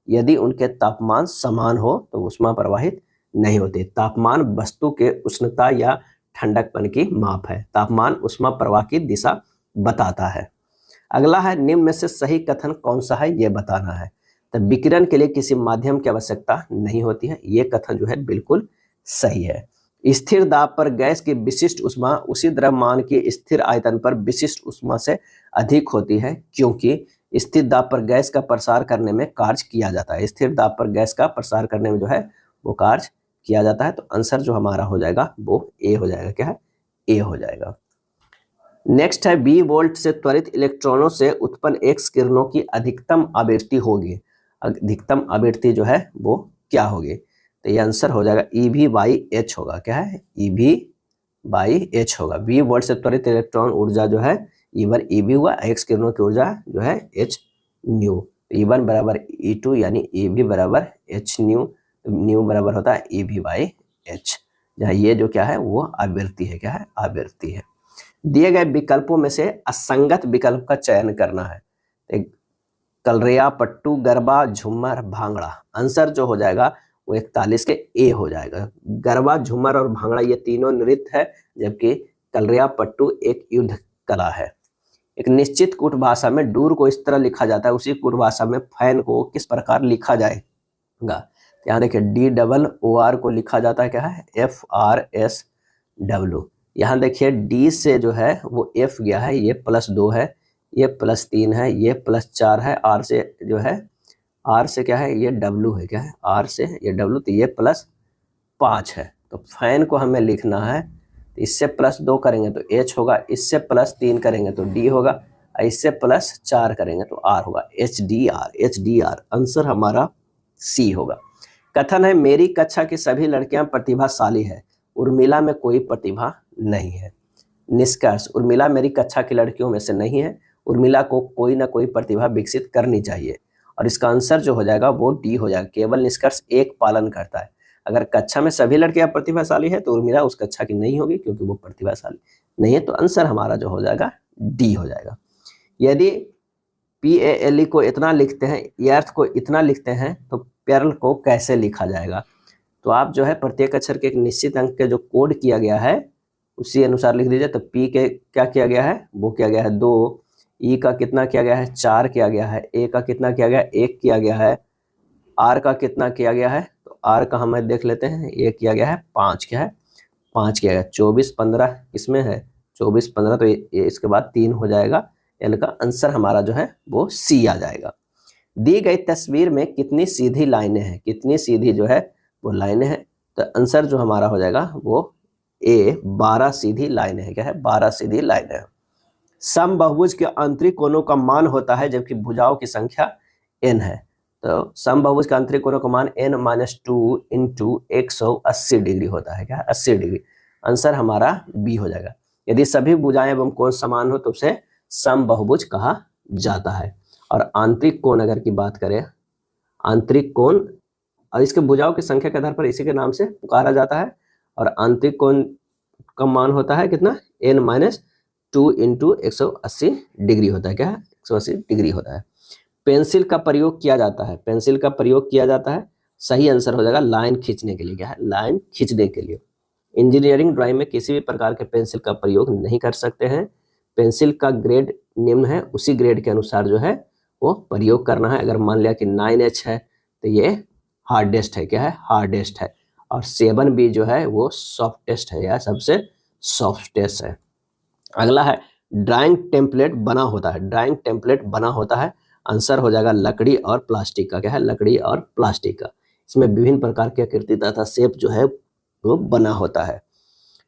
यदि उनके तापमान समान हो तो ऊष्मा प्रवाहित नहीं होती। तापमान वस्तु के उष्णता या ठंडकपन की माप है। तापमान ऊष्मा प्रवाह की दिशा बताता है। अगला है निम्न में से सही कथन कौन सा है ये बताना है। तो विकिरण के लिए किसी माध्यम की आवश्यकता नहीं होती है, ये कथन जो है बिल्कुल सही है। स्थिर दाब पर गैस की विशिष्ट ऊष्मा उसी द्रव्यमान की स्थिर आयतन पर विशिष्ट ऊष्मा से अधिक होती है, क्योंकि स्थिर दाब पर गैस का प्रसार करने में कार्य किया जाता है। स्थिर दाब पर गैस का प्रसार करने में जो है वो कार्य किया जाता है। तो आंसर जो हमारा हो जाएगा वो ए हो जाएगा। क्या है? ए हो जाएगा। नेक्स्ट है बी वोल्ट से त्वरित इलेक्ट्रॉनों से उत्पन्न एक्स किरणों की अधिकतम आवृत्ति होगी। अधिकतम आवृत्ति जो है वो क्या होगी? तो ये आंसर हो जाएगा EV बाई एच होगा। क्या है? EV बाई एच होगा। बी वोल्ट से त्वरित इलेक्ट्रॉन ऊर्जा जो है E1 EV हुआ, एक्स किरणों की ऊर्जा जो है H न्यू। E1 बराबर E2 यानी EV बराबर H न्यू, न्यू बराबर होता है EV बाई एच, जहाँ ये जो क्या है वो आवृत्ति है। क्या है? आवृत्ति है। दिए गए विकल्पों में से असंगत विकल्प का चयन करना है। कलरिया, पट्टू, गरबा, झूमर, भांगड़ा। आंसर जो हो जाएगा वो 41 के ए हो जाएगा। गरबा, झूमर और भांगड़ा ये तीनों नृत्य है, जबकि कलरिया, पट्टू एक युद्ध कला है। एक निश्चित कूट भाषा में डूर को इस तरह लिखा जाता है, उसी कूट भाषा में फैन को किस प्रकार लिखा जाएगा? यहाँ देखिए DOOR को लिखा जाता है। क्या है? FRSW। यहाँ देखिए D से जो है वो F गया है, ये +2 है, ये +3 है, ये +4 है, R से जो है R से क्या है ये W है। क्या है? R से ये W, तो ये +5 है। तो फैन को हमें लिखना है, तो इससे +2 करेंगे तो H होगा, इससे +3 करेंगे तो D होगा, इससे +4 करेंगे तो R होगा। HDR। आंसर हमारा C होगा। कथन है मेरी कक्षा की सभी लड़कियां प्रतिभाशाली है, उर्मिला में कोई प्रतिभा नहीं है। निष्कर्ष, उर्मिला मेरी कक्षा की लड़कियों में से नहीं है, उर्मिला को कोई ना कोई प्रतिभा विकसित करनी चाहिए। और इसका आंसर जो हो जाएगा वो डी हो जाएगा। केवल निष्कर्ष एक पालन करता है। अगर कक्षा में सभी लड़कियां प्रतिभाशाली है तो उर्मिला उस कक्षा की नहीं होगी क्योंकि वो प्रतिभाशाली नहीं है। तो आंसर हमारा जो हो जाएगा डी हो जाएगा। यदि PALE को इतना लिखते हैं, अर्थ को इतना लिखते हैं, तो पेरल को कैसे लिखा जाएगा? तो आप जो है प्रत्येक अक्षर के एक निश्चित अंक के जो कोड किया गया है उसी अनुसार लिख दीजिए। तो P के क्या किया गया है, वो किया गया है 2, E का कितना किया गया है 4 किया गया है, A का कितना किया गया है 1 किया गया है, R का कितना किया गया है, तो R का हम देख लेते हैं, ये किया गया है 5 किया है, 5 किया गया। 24 15 इसमें है, 24 15 तो ये इसके बाद 3 हो जाएगा। यानी का आंसर हमारा जो है वो सी आ जाएगा। दी गई तस्वीर में कितनी सीधी लाइनें हैं, कितनी सीधी जो है वो लाइनें हैं, तो आंसर जो हमारा हो जाएगा वो ए 12 सीधी लाइनें हैं। क्या है, 12 सीधी लाइनें हैं। समबाहुभुज के आंतरिक कोणों का मान होता है जबकि भुजाओं की संख्या n है। तो समबाहुभुज का आंतरिक कोणों का मान n-2 इंटू 180 डिग्री होता है। क्या, 80 डिग्री। आंसर हमारा बी हो जाएगा। यदि सभी भुजाएं एवं कोण समान हो तो उसे समबाहुभुज कहा जाता है। और आंतरिक कोण अगर की बात करें, आंतरिक कोण और इसके भुजाओं की संख्या के आधार पर इसी के नाम से पुकारा जाता है। और आंतरिक कोण का मान होता है कितना, n-2 इंटू 180 डिग्री होता है। क्या है, 180 डिग्री होता है। पेंसिल का प्रयोग किया जाता है, पेंसिल का प्रयोग किया जाता है, सही आंसर हो जाएगा लाइन खींचने के लिए। क्या है, लाइन खींचने के लिए। इंजीनियरिंग ड्राइंग में किसी भी प्रकार के पेंसिल का प्रयोग नहीं कर सकते हैं। पेंसिल का ग्रेड निम्न है, उसी ग्रेड के अनुसार जो है वो प्रयोग करना है। अगर मान लिया कि 9H है तो ये हार्डेस्ट है। क्या है, हार्डेस्ट है। और 7B जो है वो सॉफ्टेस्ट है, या सबसे सॉफ्टेस्ट है। अगला है ड्राइंग टेम्पलेट बना होता है, ड्राइंग टेम्पलेट बना होता है। आंसर हो जाएगा लकड़ी और प्लास्टिक का। क्या है, लकड़ी और प्लास्टिक का। इसमें विभिन्न प्रकार की आकृति तथा शेप जो है वो बना होता है।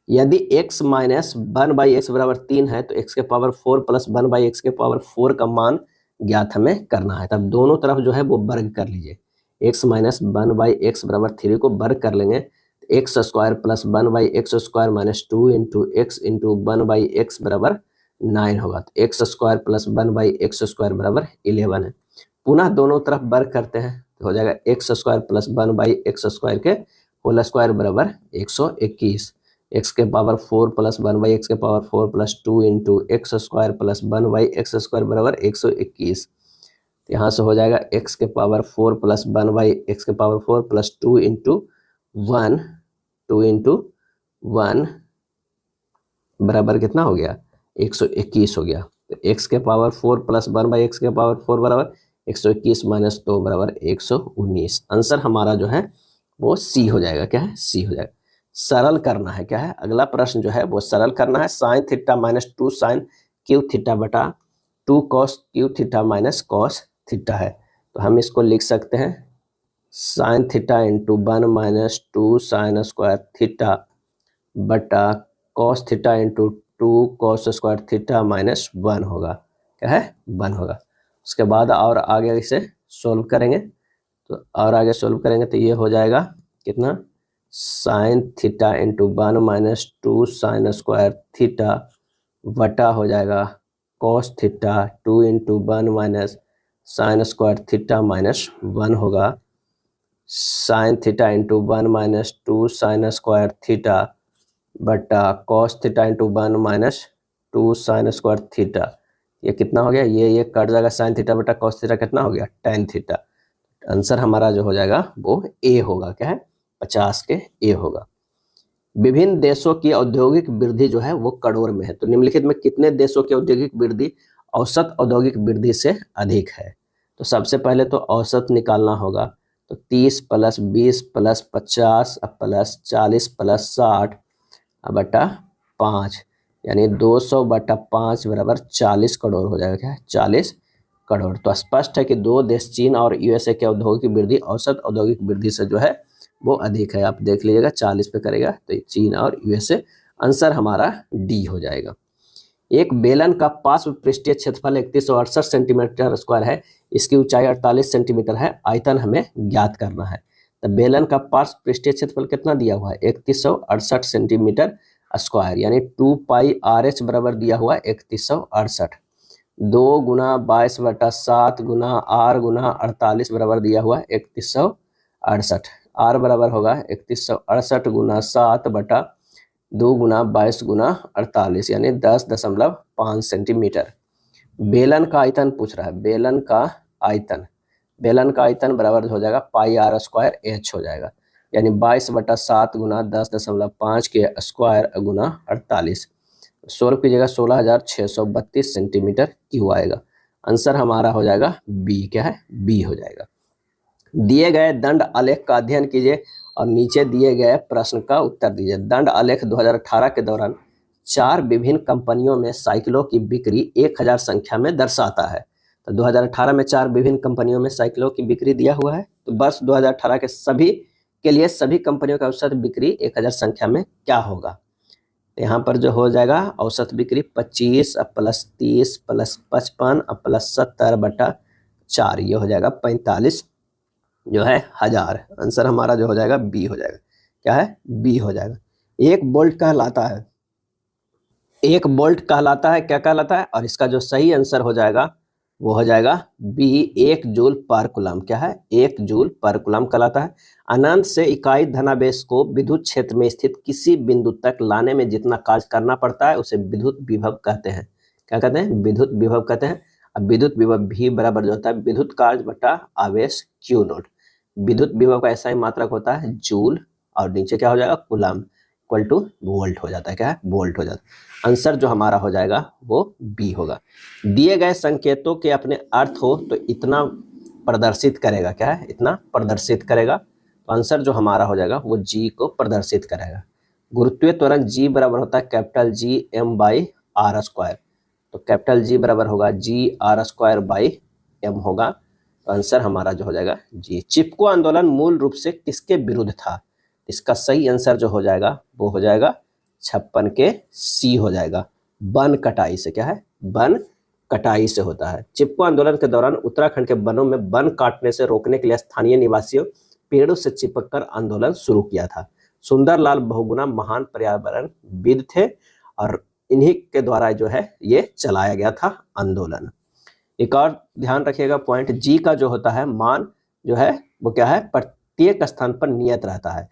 यदि x माइनस 1/x बराबर 3 है तो x के पावर 4 प्लस 1/x के पावर 4 का मान ज्ञात हमें करना है। तब दोनों तरफ जो है वो वर्ग कर लीजिए। x माइनस 1/x बराबर 3 को वर्ग कर लेंगे, x square plus 1/x square minus 2 into x into 1/x बराबर 9 होगा। तो x square plus 1/x square बराबर 11 है। पुनः दोनों तरफ वर्ग करते हैं तो हो जाएगा x square plus 1/x square के होल स्क्वायर बराबर 121। एक्स के पावर 4 प्लस 1/x के power 4 plus 2 into x square plus 1/x square बराबर 121। यहाँ से हो जाएगा x के पावर 4 प्लस 1/x के पावर 4 प्लस 2 इंटू 1 बराबर कितना हो गया, 121 हो गया। तो x के पावर 4 प्लस 1/x के पावर 4 बराबर 121 माइनस 2 बराबर 119। आंसर हमारा जो है वो सी हो जाएगा। क्या है, सी हो जाएगा। सरल करना है। क्या है, अगला प्रश्न जो है वो सरल करना है। Sine theta minus 2 sine cube theta बटा 2 cos cube theta minus cos theta है। तो हम इसको लिख सकते हैं sine theta into 1 minus 2 sine square theta बटा cos theta into 2 cos square theta minus 1 होगा। क्या है, 1 होगा। उसके बाद और आगे इसे सोल्व करेंगे, तो और आगे सोल्व करेंगे तो ये हो जाएगा कितना, sine theta into 1 minus 2 sine square theta बटा हो जाएगा cos theta 2 into 1 minus sine square theta minus 1 होगा। Sine theta into 1 minus 2 sine square theta बटा cos theta into 1 minus 2 sine square theta. ये कितना हो गया, ये कट जाएगा। साइन थीटा बटा कॉस थीटा कितना हो गया, tan थीटा। आंसर हमारा जो हो जाएगा वो ए होगा। क्या है, 50 के ए होगा। विभिन्न देशों की औद्योगिक वृद्धि जो है वो करोड़ में है। तो निम्नलिखित में कितने देशों की औद्योगिक वृद्धि औसत औद्योगिक वृद्धि से अधिक है? तो सबसे पहले तो औसत निकालना होगा। तो 30 प्लस 20 प्लस 50 प्लस 40 प्लस 60 बटा 5 यानी 200 बटा 5 बराबर 40 करोड़ हो जाएगा। क्या है, 40 करोड़। तो स्पष्ट है कि दो देश चीन और यूएसए के औद्योगिक वृद्धि औसत औद्योगिक वृद्धि से जो है वो अधिक है। आप देख लीजिएगा 40 पे करेगा तो चीन और यूएसए। आंसर हमारा डी हो जाएगा। एक बेलन का पार्श्व पृष्ठीय क्षेत्रफल 3168 सेंटीमीटर स्क्वायर है। इसकी ऊंचाई 48 सेंटीमीटर है। आयतन हमें ज्ञात करना है। तो बेलन का पार्श्व पृष्ठीय क्षेत्रफल कितना दिया हुआ है 3168 सेंटीमीटर स्क्वायर, यानी 2πRH बराबर दिया हुआ है 3168। 2 × 22/7 गुना R गुना 48 बराबर दिया हुआ है 3168। R बराबर होगा 3168 गुना 7/2 गुना 22 गुना 48, यानी 10.5 सेंटीमीटर। बेलन का आयतन पूछ रहा है, बेलन का आयतन बराबर हो जाएगा πr²H हो जाएगा, यानी 22/7 गुना 10.5 के स्क्वायर गुना 48, 100 की जगह 16,632 सेंटीमीटर क्यूब आएगा। आंसर हमारा हो जाएगा बी, क्या है बी हो जाएगा। दिए गए दंड आलेख का अध्ययन कीजिए और नीचे दिए गए प्रश्न का उत्तर दीजिए। दंड आलेख 2018 के दौरान 4 विभिन्न कंपनियों में साइकिलों की बिक्री 1000 संख्या में दर्शाता है। तो 2018 में 4 विभिन्न कंपनियों में साइकिलों की बिक्री दिया हुआ है। तो वर्ष 2018 के सभी के लिए सभी कंपनियों का औसत बिक्री 1000 संख्या में क्या होगा। यहाँ पर जो हो जाएगा औसत बिक्री 25 + 30 + 55 + 70/4, ये हो जाएगा 45 जो है हजार। आंसर हमारा जो हो जाएगा बी हो जाएगा, क्या है बी हो जाएगा। एक बोल्ट कहलाता है, एक बोल्ट कहलाता है क्या कहलाता है, और इसका जो सही आंसर हो जाएगा वो हो जाएगा बी, 1 जूल पर कूलम, क्या है 1 जूल पर कूलम कहलाता है। अनंत से इकाई धनावेश को विद्युत क्षेत्र में स्थित किसी बिंदु तक लाने में जितना कार्य करना पड़ता है उसे विद्युत विभव कहते हैं। क्या कहते हैं, विद्युत विभव कहते हैं। अब विद्युत विभव भी बराबर जो होता है विद्युत कार्य बटा आवेश Q नोट। विद्युत विभव का ऐसा ही मात्रक होता है जूल, और नीचे क्या हो जाएगा कूलम इक्वल टू वोल्ट हो जाता है, क्या है वोल्ट हो जाता है। आंसर जो हमारा हो जाएगा वो बी होगा। दिए गए संकेतों के अपने अर्थ हो तो इतना प्रदर्शित करेगा, क्या है इतना प्रदर्शित करेगा। तो आंसर जो हमारा हो जाएगा वो जी को प्रदर्शित करेगा। गुरुत्वीय त्वरण जी बराबर होता है कैपिटल जी m/r²। तो कैपिटल जी बराबर होगा g r²/m होगा। तो आंसर हमारा जो हो जाएगा जी। चिपको आंदोलन मूल रूप से किसके विरुद्ध था। इसका सही आंसर जो हो जाएगा वो हो जाएगा 56 के सी हो जाएगा। वन कटाई से, क्या है वन कटाई से होता है। चिपको आंदोलन के दौरान उत्तराखंड के वनों में वन काटने से रोकने के लिए स्थानीय निवासियों पेड़ों से चिपककर आंदोलन शुरू किया था। सुंदरलाल बहुगुणा महान पर्यावरणविद थे और इन्हीं के द्वारा जो है ये चलाया गया था आंदोलन। एक और ध्यान रखिएगा पॉइंट, जी का जो होता है मान जो है वो क्या है प्रत्येक स्थान पर नियत रहता है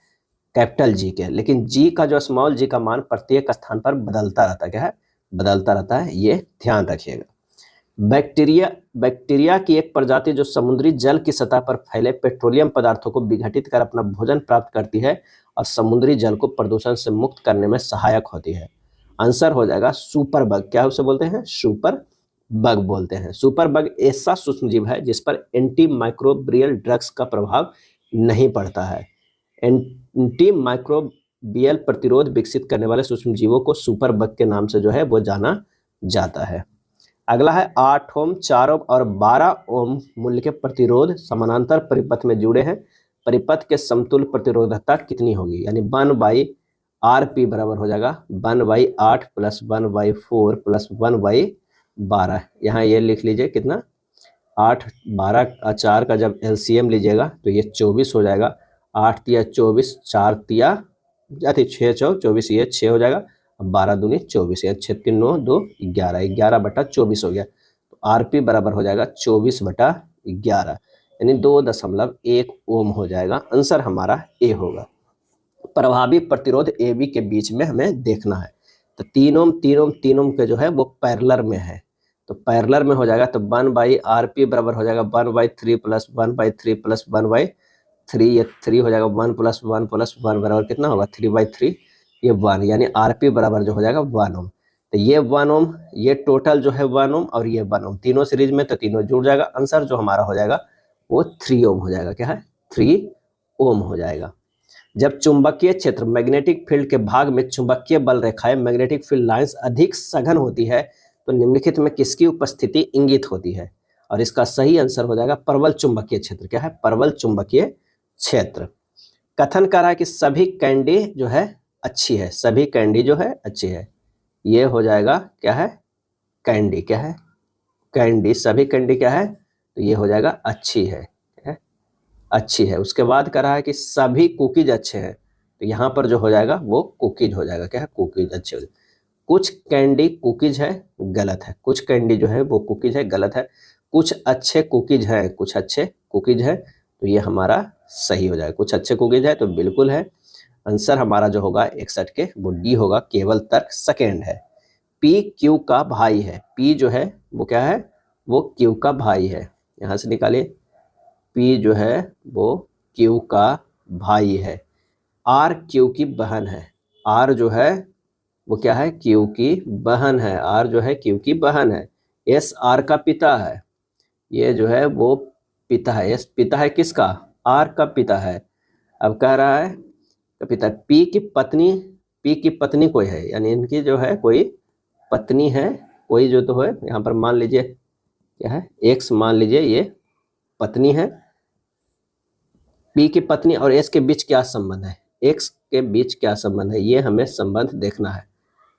कैपिटल जी के, लेकिन जी का जो स्मॉल जी का मान प्रत्येक स्थान पर बदलता रहता है, क्या है बदलता रहता है, ये ध्यान रखिएगा। बैक्टीरिया की एक प्रजाति जो समुद्री जल की सतह पर फैले पेट्रोलियम पदार्थों को विघटित कर अपना भोजन प्राप्त करती है और समुद्री जल को प्रदूषण से मुक्त करने में सहायक होती है। आंसर हो जाएगा सुपर बग। क्या उसे बोलते हैं, सुपर बग बोलते हैं। सुपर बग ऐसा सूक्ष्म जीव है जिस पर एंटी माइक्रोबियल ड्रग्स का प्रभाव नहीं पड़ता है। एंटी माइक्रोबियल प्रतिरोध विकसित करने वाले सूक्ष्म जीवों को सुपर बग के नाम से जो है वो जाना जाता है। अगला है 8 ओम, 4 ओम और 12 ओम मूल्य के प्रतिरोध समानांतर परिपथ में जुड़े हैं। परिपथ के समतुल्य प्रतिरोधकता कितनी होगी, यानी 1/RP बराबर हो जाएगा 1/8 + 1/4 + 1/12। यहाँ ये लिख लीजिए कितना 8, 12 4 का जब LCM लीजिएगा तो ये 24 हो जाएगा। 8 तिया 24, 4 तिया 6 चौ 24, ये 6 हो जाएगा। 12 दूनी 24, या 6 3 9 2 11, 11/24 हो गया। तो RP बराबर हो जाएगा 24/11, यानी 2.1 ओम हो जाएगा। आंसर हमारा ए होगा। प्रभावी प्रतिरोध AB के बीच में हमें देखना है। तो 3 ओम के जो है वो पैरेलल में है, तो पैरेलल में हो जाएगा। तो 1/RP बराबर हो जाएगा 1/3 + 1/3 + 1/3, ये 3 हो जाएगा। 1 + 1 + 1 बराबर कितना होगा 3/3, ये 1, यानी RP बराबर जो हो जाएगा 1 ओम। तो ये 1 ओम, ये टोटल जो है 1 ओम और ये 1 ओम, तीनों सीरीज में, तो तीनों जुड़ जाएगा। आंसर जो हमारा हो जाएगा वो 3 ओम हो जाएगा, क्या है 3 ओम हो जाएगा। जब चुंबकीय क्षेत्र मैग्नेटिक फील्ड के भाग में चुंबकीय बल रेखाएं मैग्नेटिक फील्ड लाइंस अधिक सघन होती है तो निम्नलिखित में किसकी उपस्थिति इंगित होती है, और इसका सही आंसर हो जाएगा प्रबल चुंबकीय क्षेत्र। क्या है प्रबल चुंबकीय क्षेत्र। कथन कर रहा है कि सभी कैंडी जो है अच्छी है, सभी कैंडी जो है अच्छी है, ये हो जाएगा क्या है कैंडी, क्या है कैंडी, सभी कैंडी क्या है, तो ये हो जाएगा अच्छी है। अच्छी है। उसके बाद कह रहा है कि सभी कुकीज अच्छे हैं, तो यहाँ पर जो हो जाएगा वो कुकीज हो जाएगा। क्या है? कुकीज अच्छे हो जाएगा। कुछ कैंडी कुकीज है, गलत है। कुछ कैंडी जो है वो कुकीज है, गलत है। कुछ अच्छे कुकीज हैं, कुछ अच्छे कुकीज है, तो ये हमारा सही हो जाएगा। कुछ अच्छे कुकीज है तो बिल्कुल है। आंसर हमारा जो होगा 61 के वो डी होगा। केवल तर्क सेकेंड है। पी क्यू का भाई है। पी जो है वो क्या है? वो क्यू का भाई है। यहाँ से निकालिए, पी जो है वो क्यू का भाई है। आर क्यू की बहन है। आर जो है वो क्या है? क्यू की बहन है। आर जो है क्यू की बहन है। एस आर का पिता है। ये जो है वो पिता है। एस पिता है किसका? आर का पिता है। अब कह रहा है का पिता। पी की पत्नी कोई है, यानी इनकी जो है कोई पत्नी है, कोई जो तो है। यहाँ पर मान लीजिए क्या है? एक्स मान लीजिए ये पत्नी है। पी की पत्नी और एस के बीच क्या संबंध है? एक्स के बीच क्या संबंध है, ये हमें संबंध देखना है।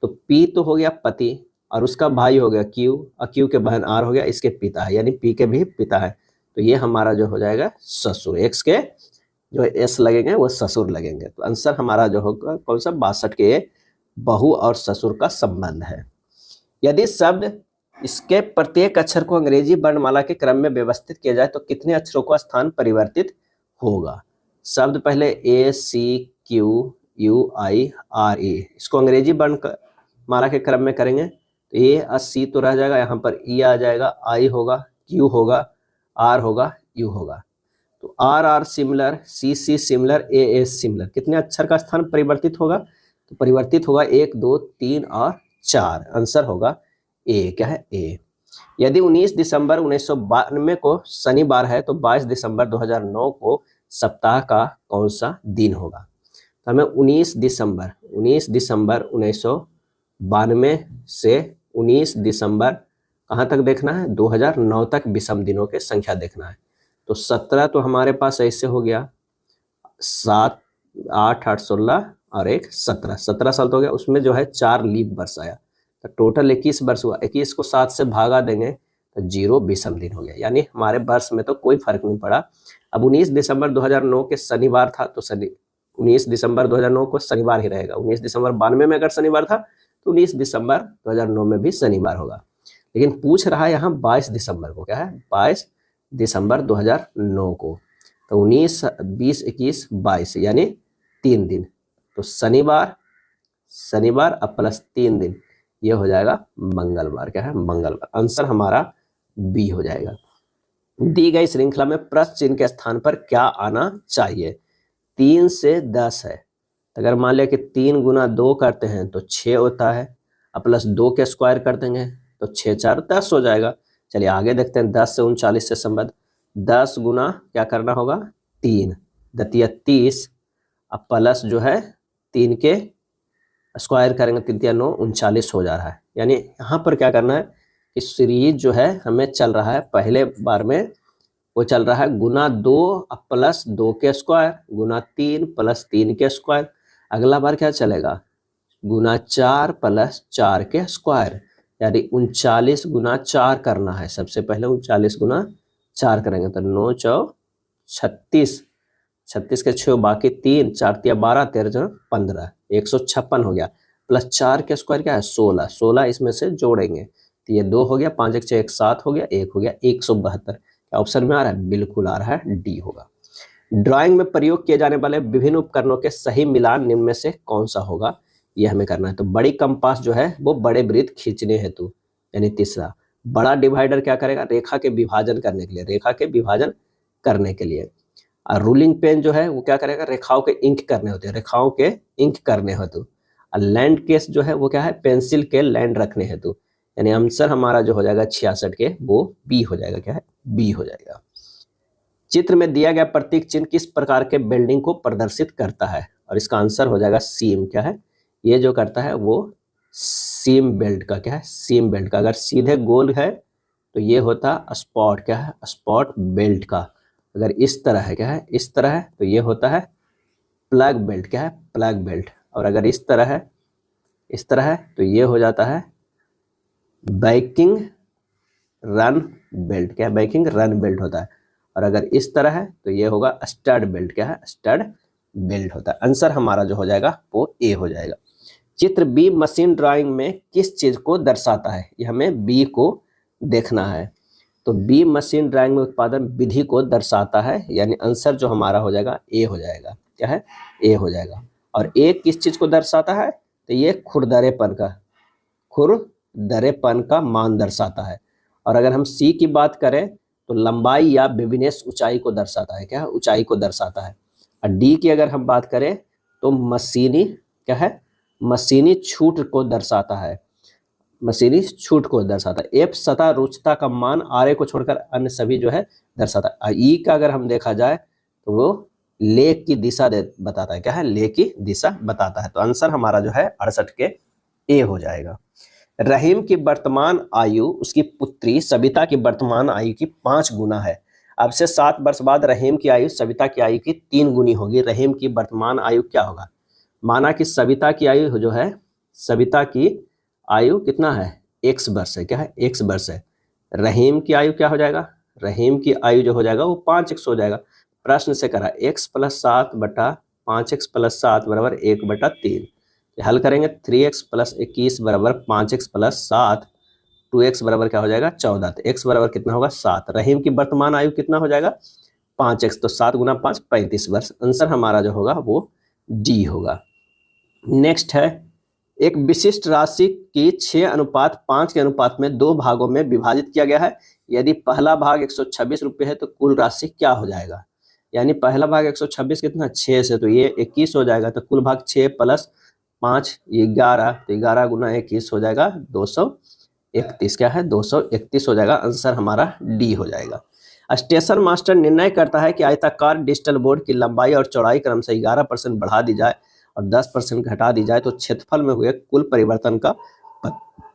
तो पी तो हो गया पति, और उसका भाई हो गया क्यू, और क्यू के बहन आर हो गया इसके पिता है, यानी पी के भी पिता है। तो ये हमारा जो हो जाएगा ससुर। एक्स के जो एस लगेंगे वो ससुर लगेंगे। तो आंसर हमारा जो होगा कौन सा? 62 के बहू और ससुर का संबंध है। यदि शब्द इसके प्रत्येक अक्षर को अंग्रेजी वर्णमाला के क्रम में व्यवस्थित किया जाए तो कितने अक्षरों का स्थान परिवर्तित होगा? शब्द पहले A C Q U I R A, इसको अंग्रेजी वर्णमाला के क्रम में करेंगे तो ए सी तो रह जाएगा, यहाँ पर ई आ जाएगा, आई होगा, क्यू होगा, आर होगा, यू होगा। तो R R similar, C C similar, A similar. कितने अक्षर का स्थान परिवर्तित होगा? तो परिवर्तित होगा 1 2 3 और 4। आंसर होगा ए। क्या है? ए। यदि 19 दिसंबर 1992 को शनिवार है तो 22 दिसंबर 2009 को सप्ताह का कौन सा दिन होगा? तो हमें 19 दिसंबर 1992 से 19 दिसंबर कहाँ तक देखना है? 2009 तक विषम दिनों के संख्या देखना है। तो 17 तो हमारे पास ऐसे हो गया, 7 8 8 16 और एक 17 साल तो हो गया। उसमें जो है 4 लीप वर्ष आया, तो टोटल 21 वर्ष हुआ। 21 को 7 से भागा देंगे तो 0 विषम दिन हो गया, यानी हमारे वर्ष में तो कोई फर्क नहीं पड़ा। अब 19 दिसंबर 2009 के शनिवार था तो 19 दिसंबर 2009 को शनिवार ही रहेगा। 19 दिसंबर 92 में अगर शनिवार था तो 19 दिसंबर 2009 में भी शनिवार होगा। लेकिन पूछ रहा है यहाँ 22 दिसंबर को। क्या है? 22 दिसंबर 2009 को। तो 19 20 21 22 यानी 3 दिन। तो शनिवार अब प्लस 3 दिन, ये हो जाएगा मंगलवार। क्या है? मंगलवार। आंसर हमारा बी हो जाएगा। दी गई श्रृंखला में प्रश्न चिन्ह के स्थान पर क्या आना चाहिए? 3 से 10 है, तो अगर मान लिया कि 3 गुना 2 करते हैं तो 6 होता है, अब प्लस 2 के स्क्वायर कर देंगे तो 6 4 10 हो जाएगा। चलिए आगे देखते हैं। 10 से 39 से संबंध। 10 गुना क्या करना होगा? 3 दतिया 30, अब प्लस जो है 3 के स्क्वायर करेंगे 3 3 9 39 हो जा रहा है। यानी यहाँ पर क्या करना है कि सीरीज जो है हमें चल रहा है, पहले बार में वो चल रहा है गुना 2 प्लस 2 के स्क्वायर, गुना 3 प्लस 3 के स्क्वायर। अगला बार क्या चलेगा? गुना 4 प्लस 4 के स्क्वायर, यानी 39 गुना 4 करना है। सबसे पहले 39 गुना 4 करेंगे तो 9 4 36, 36 के 6 बाकी 3 4 तिया 12 13 15 156 हो गया। प्लस 4 के स्क्वायर क्या है? 16, 16 इसमें से जोड़ेंगे तो ये 2 हो गया, 5 1 6 1 7 हो गया, 1 हो गया 172। क्या ऑप्शन में आ रहा है? बिल्कुल आ रहा है, डी होगा। ड्राइंग में प्रयोग किए जाने वाले विभिन्न उपकरणों के सही मिलान निम्न में से कौन सा होगा? ये हमें करना है। तो बड़ी कंपास जो है वो बड़े वृत्त खींचने हेतु, यानी तीसरा। बड़ा डिवाइडर क्या करेगा? रेखा के विभाजन करने के लिए, रेखा के विभाजन करने के लिए। और रूलिंग पेन जो है वो क्या करेगा? रेखाओं के इंक करने होते हैं, रेखाओं के इंक करने हेतु। और लैंड केस जो है वो क्या है? पेंसिल के लैंड रखने हेतु। यानी आंसर हमारा जो हो जाएगा 66 के वो बी हो जाएगा। क्या है? बी हो जाएगा। चित्र में दिया गया प्रतीक चिन्ह किस प्रकार के बिल्डिंग को प्रदर्शित करता है? और इसका आंसर हो जाएगा सीम। क्या है? ये जो करता है वो सीम बेल्ट का। क्या है? सीम बेल्ट का। अगर सीधे गोल है तो ये होता स्पॉट। क्या है? स्पॉट बेल्ट का। अगर इस तरह है, क्या है? इस तरह है तो ये होता है प्लग बेल्ट। क्या है? Plug belt. और अगर इस तरह है, इस तरह है तो ये हो जाता है बाइकिंग रन बेल्ट। क्या है? बाइकिंग रन बेल्ट होता है। और अगर इस तरह है तो ये होगा स्टड बेल्ट। क्या है? स्टड बेल्ट होता है। आंसर हमारा जो हो जाएगा वो ए हो जाएगा। चित्र बी मशीन ड्राइंग में किस चीज को दर्शाता है? ये हमें बी को देखना है। तो बी मशीन ड्राइंग में उत्पादन विधि को दर्शाता है, यानी आंसर जो हमारा हो जाएगा ए हो जाएगा। क्या है? ए हो जाएगा। और ए किस चीज को दर्शाता है? तो ये खुरदरेपन का मान दर्शाता है। और अगर हम सी की बात करें तो लंबाई या बेबिनेस ऊंचाई को दर्शाता है। क्या है? ऊंचाई को दर्शाता है। और डी की अगर हम बात करें तो मशीनी, क्या है? मशीनी छूट को दर्शाता है। मशीनी छूट को दर्शाता है। एफ सतह रुचता का मान, आर ए को छोड़कर अन्य सभी जो है दर्शाता है। ई का अगर हम देखा जाए तो वो लेख की दिशा बताता है। क्या है? लेख की दिशा बताता है। तो आंसर हमारा जो है 68 के ए हो जाएगा। रहीम की वर्तमान आयु उसकी पुत्री सविता की वर्तमान आयु की 5 गुना है। अब से 7 वर्ष बाद रहीम की आयु सविता की आयु की 3 गुनी होगी। रहीम की वर्तमान आयु क्या होगा? माना कि सविता की आयु जो है, सविता की आयु कितना है? x वर्ष है। क्या है? x वर्ष है। रहीम की आयु क्या हो जाएगा? रहीम की आयु जो हो जाएगा वो 5x हो जाएगा। प्रश्न से करा x + 7 बटा 5x + 7 बराबर 1/3। हल करेंगे 3x + 21 बराबर 5x + 7, 2x बराबर क्या हो जाएगा? 14। तो x बराबर कितना होगा? 7। रहीम की वर्तमान आयु कितना हो जाएगा? 5x। तो 7 × 5 35 वर्ष। आंसर हमारा जो होगा वो डी होगा। नेक्स्ट है, एक विशिष्ट राशि की 6:5 के अनुपात में 2 भागों में विभाजित किया गया है। यदि पहला भाग 126 रुपये है तो कुल राशि क्या हो जाएगा? यानी पहला भाग 126 कितना? 6 से, तो ये 21 हो जाएगा। तो कुल भाग 6 + 5 11, तो 11 × 21 हो जाएगा 231। क्या है? 231 हो जाएगा। आंसर हमारा डी हो जाएगा। स्टेशन मास्टर निर्णय करता है कि आयताकार डिजिटल बोर्ड की लंबाई और चौड़ाई क्रमशः 11% बढ़ा दी जाए और 10% घटा दी जाए तो क्षेत्रफल में हुए कुल परिवर्तन का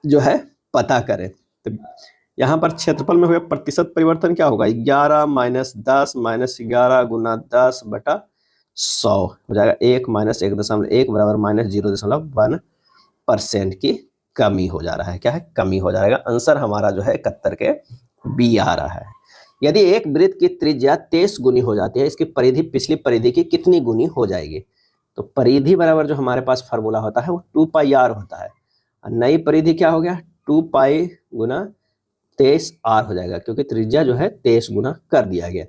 जो है पता करें। तो यहाँ पर क्षेत्रफल में हुए प्रतिशत परिवर्तन क्या होगा? 11 - 10 - 11 × 10/100 हो जाएगा। 1 - 1.1 बराबर -0.1% की कमी हो जा रहा है। क्या है? कमी हो जाएगा। आंसर हमारा जो है 71 के बी आ रहा है। यदि एक वृत्त की त्रिज्या 23 गुनी हो जाती है, इसकी परिधि पिछली परिधि की कितनी गुनी हो जाएगी? तो परिधि बराबर जो हमारे पास फार्मूला होता है वो 2πr होता है। नई परिधि क्या हो गया? 2π × 23r हो जाएगा, क्योंकि त्रिज्या जो है 23 गुना कर दिया गया।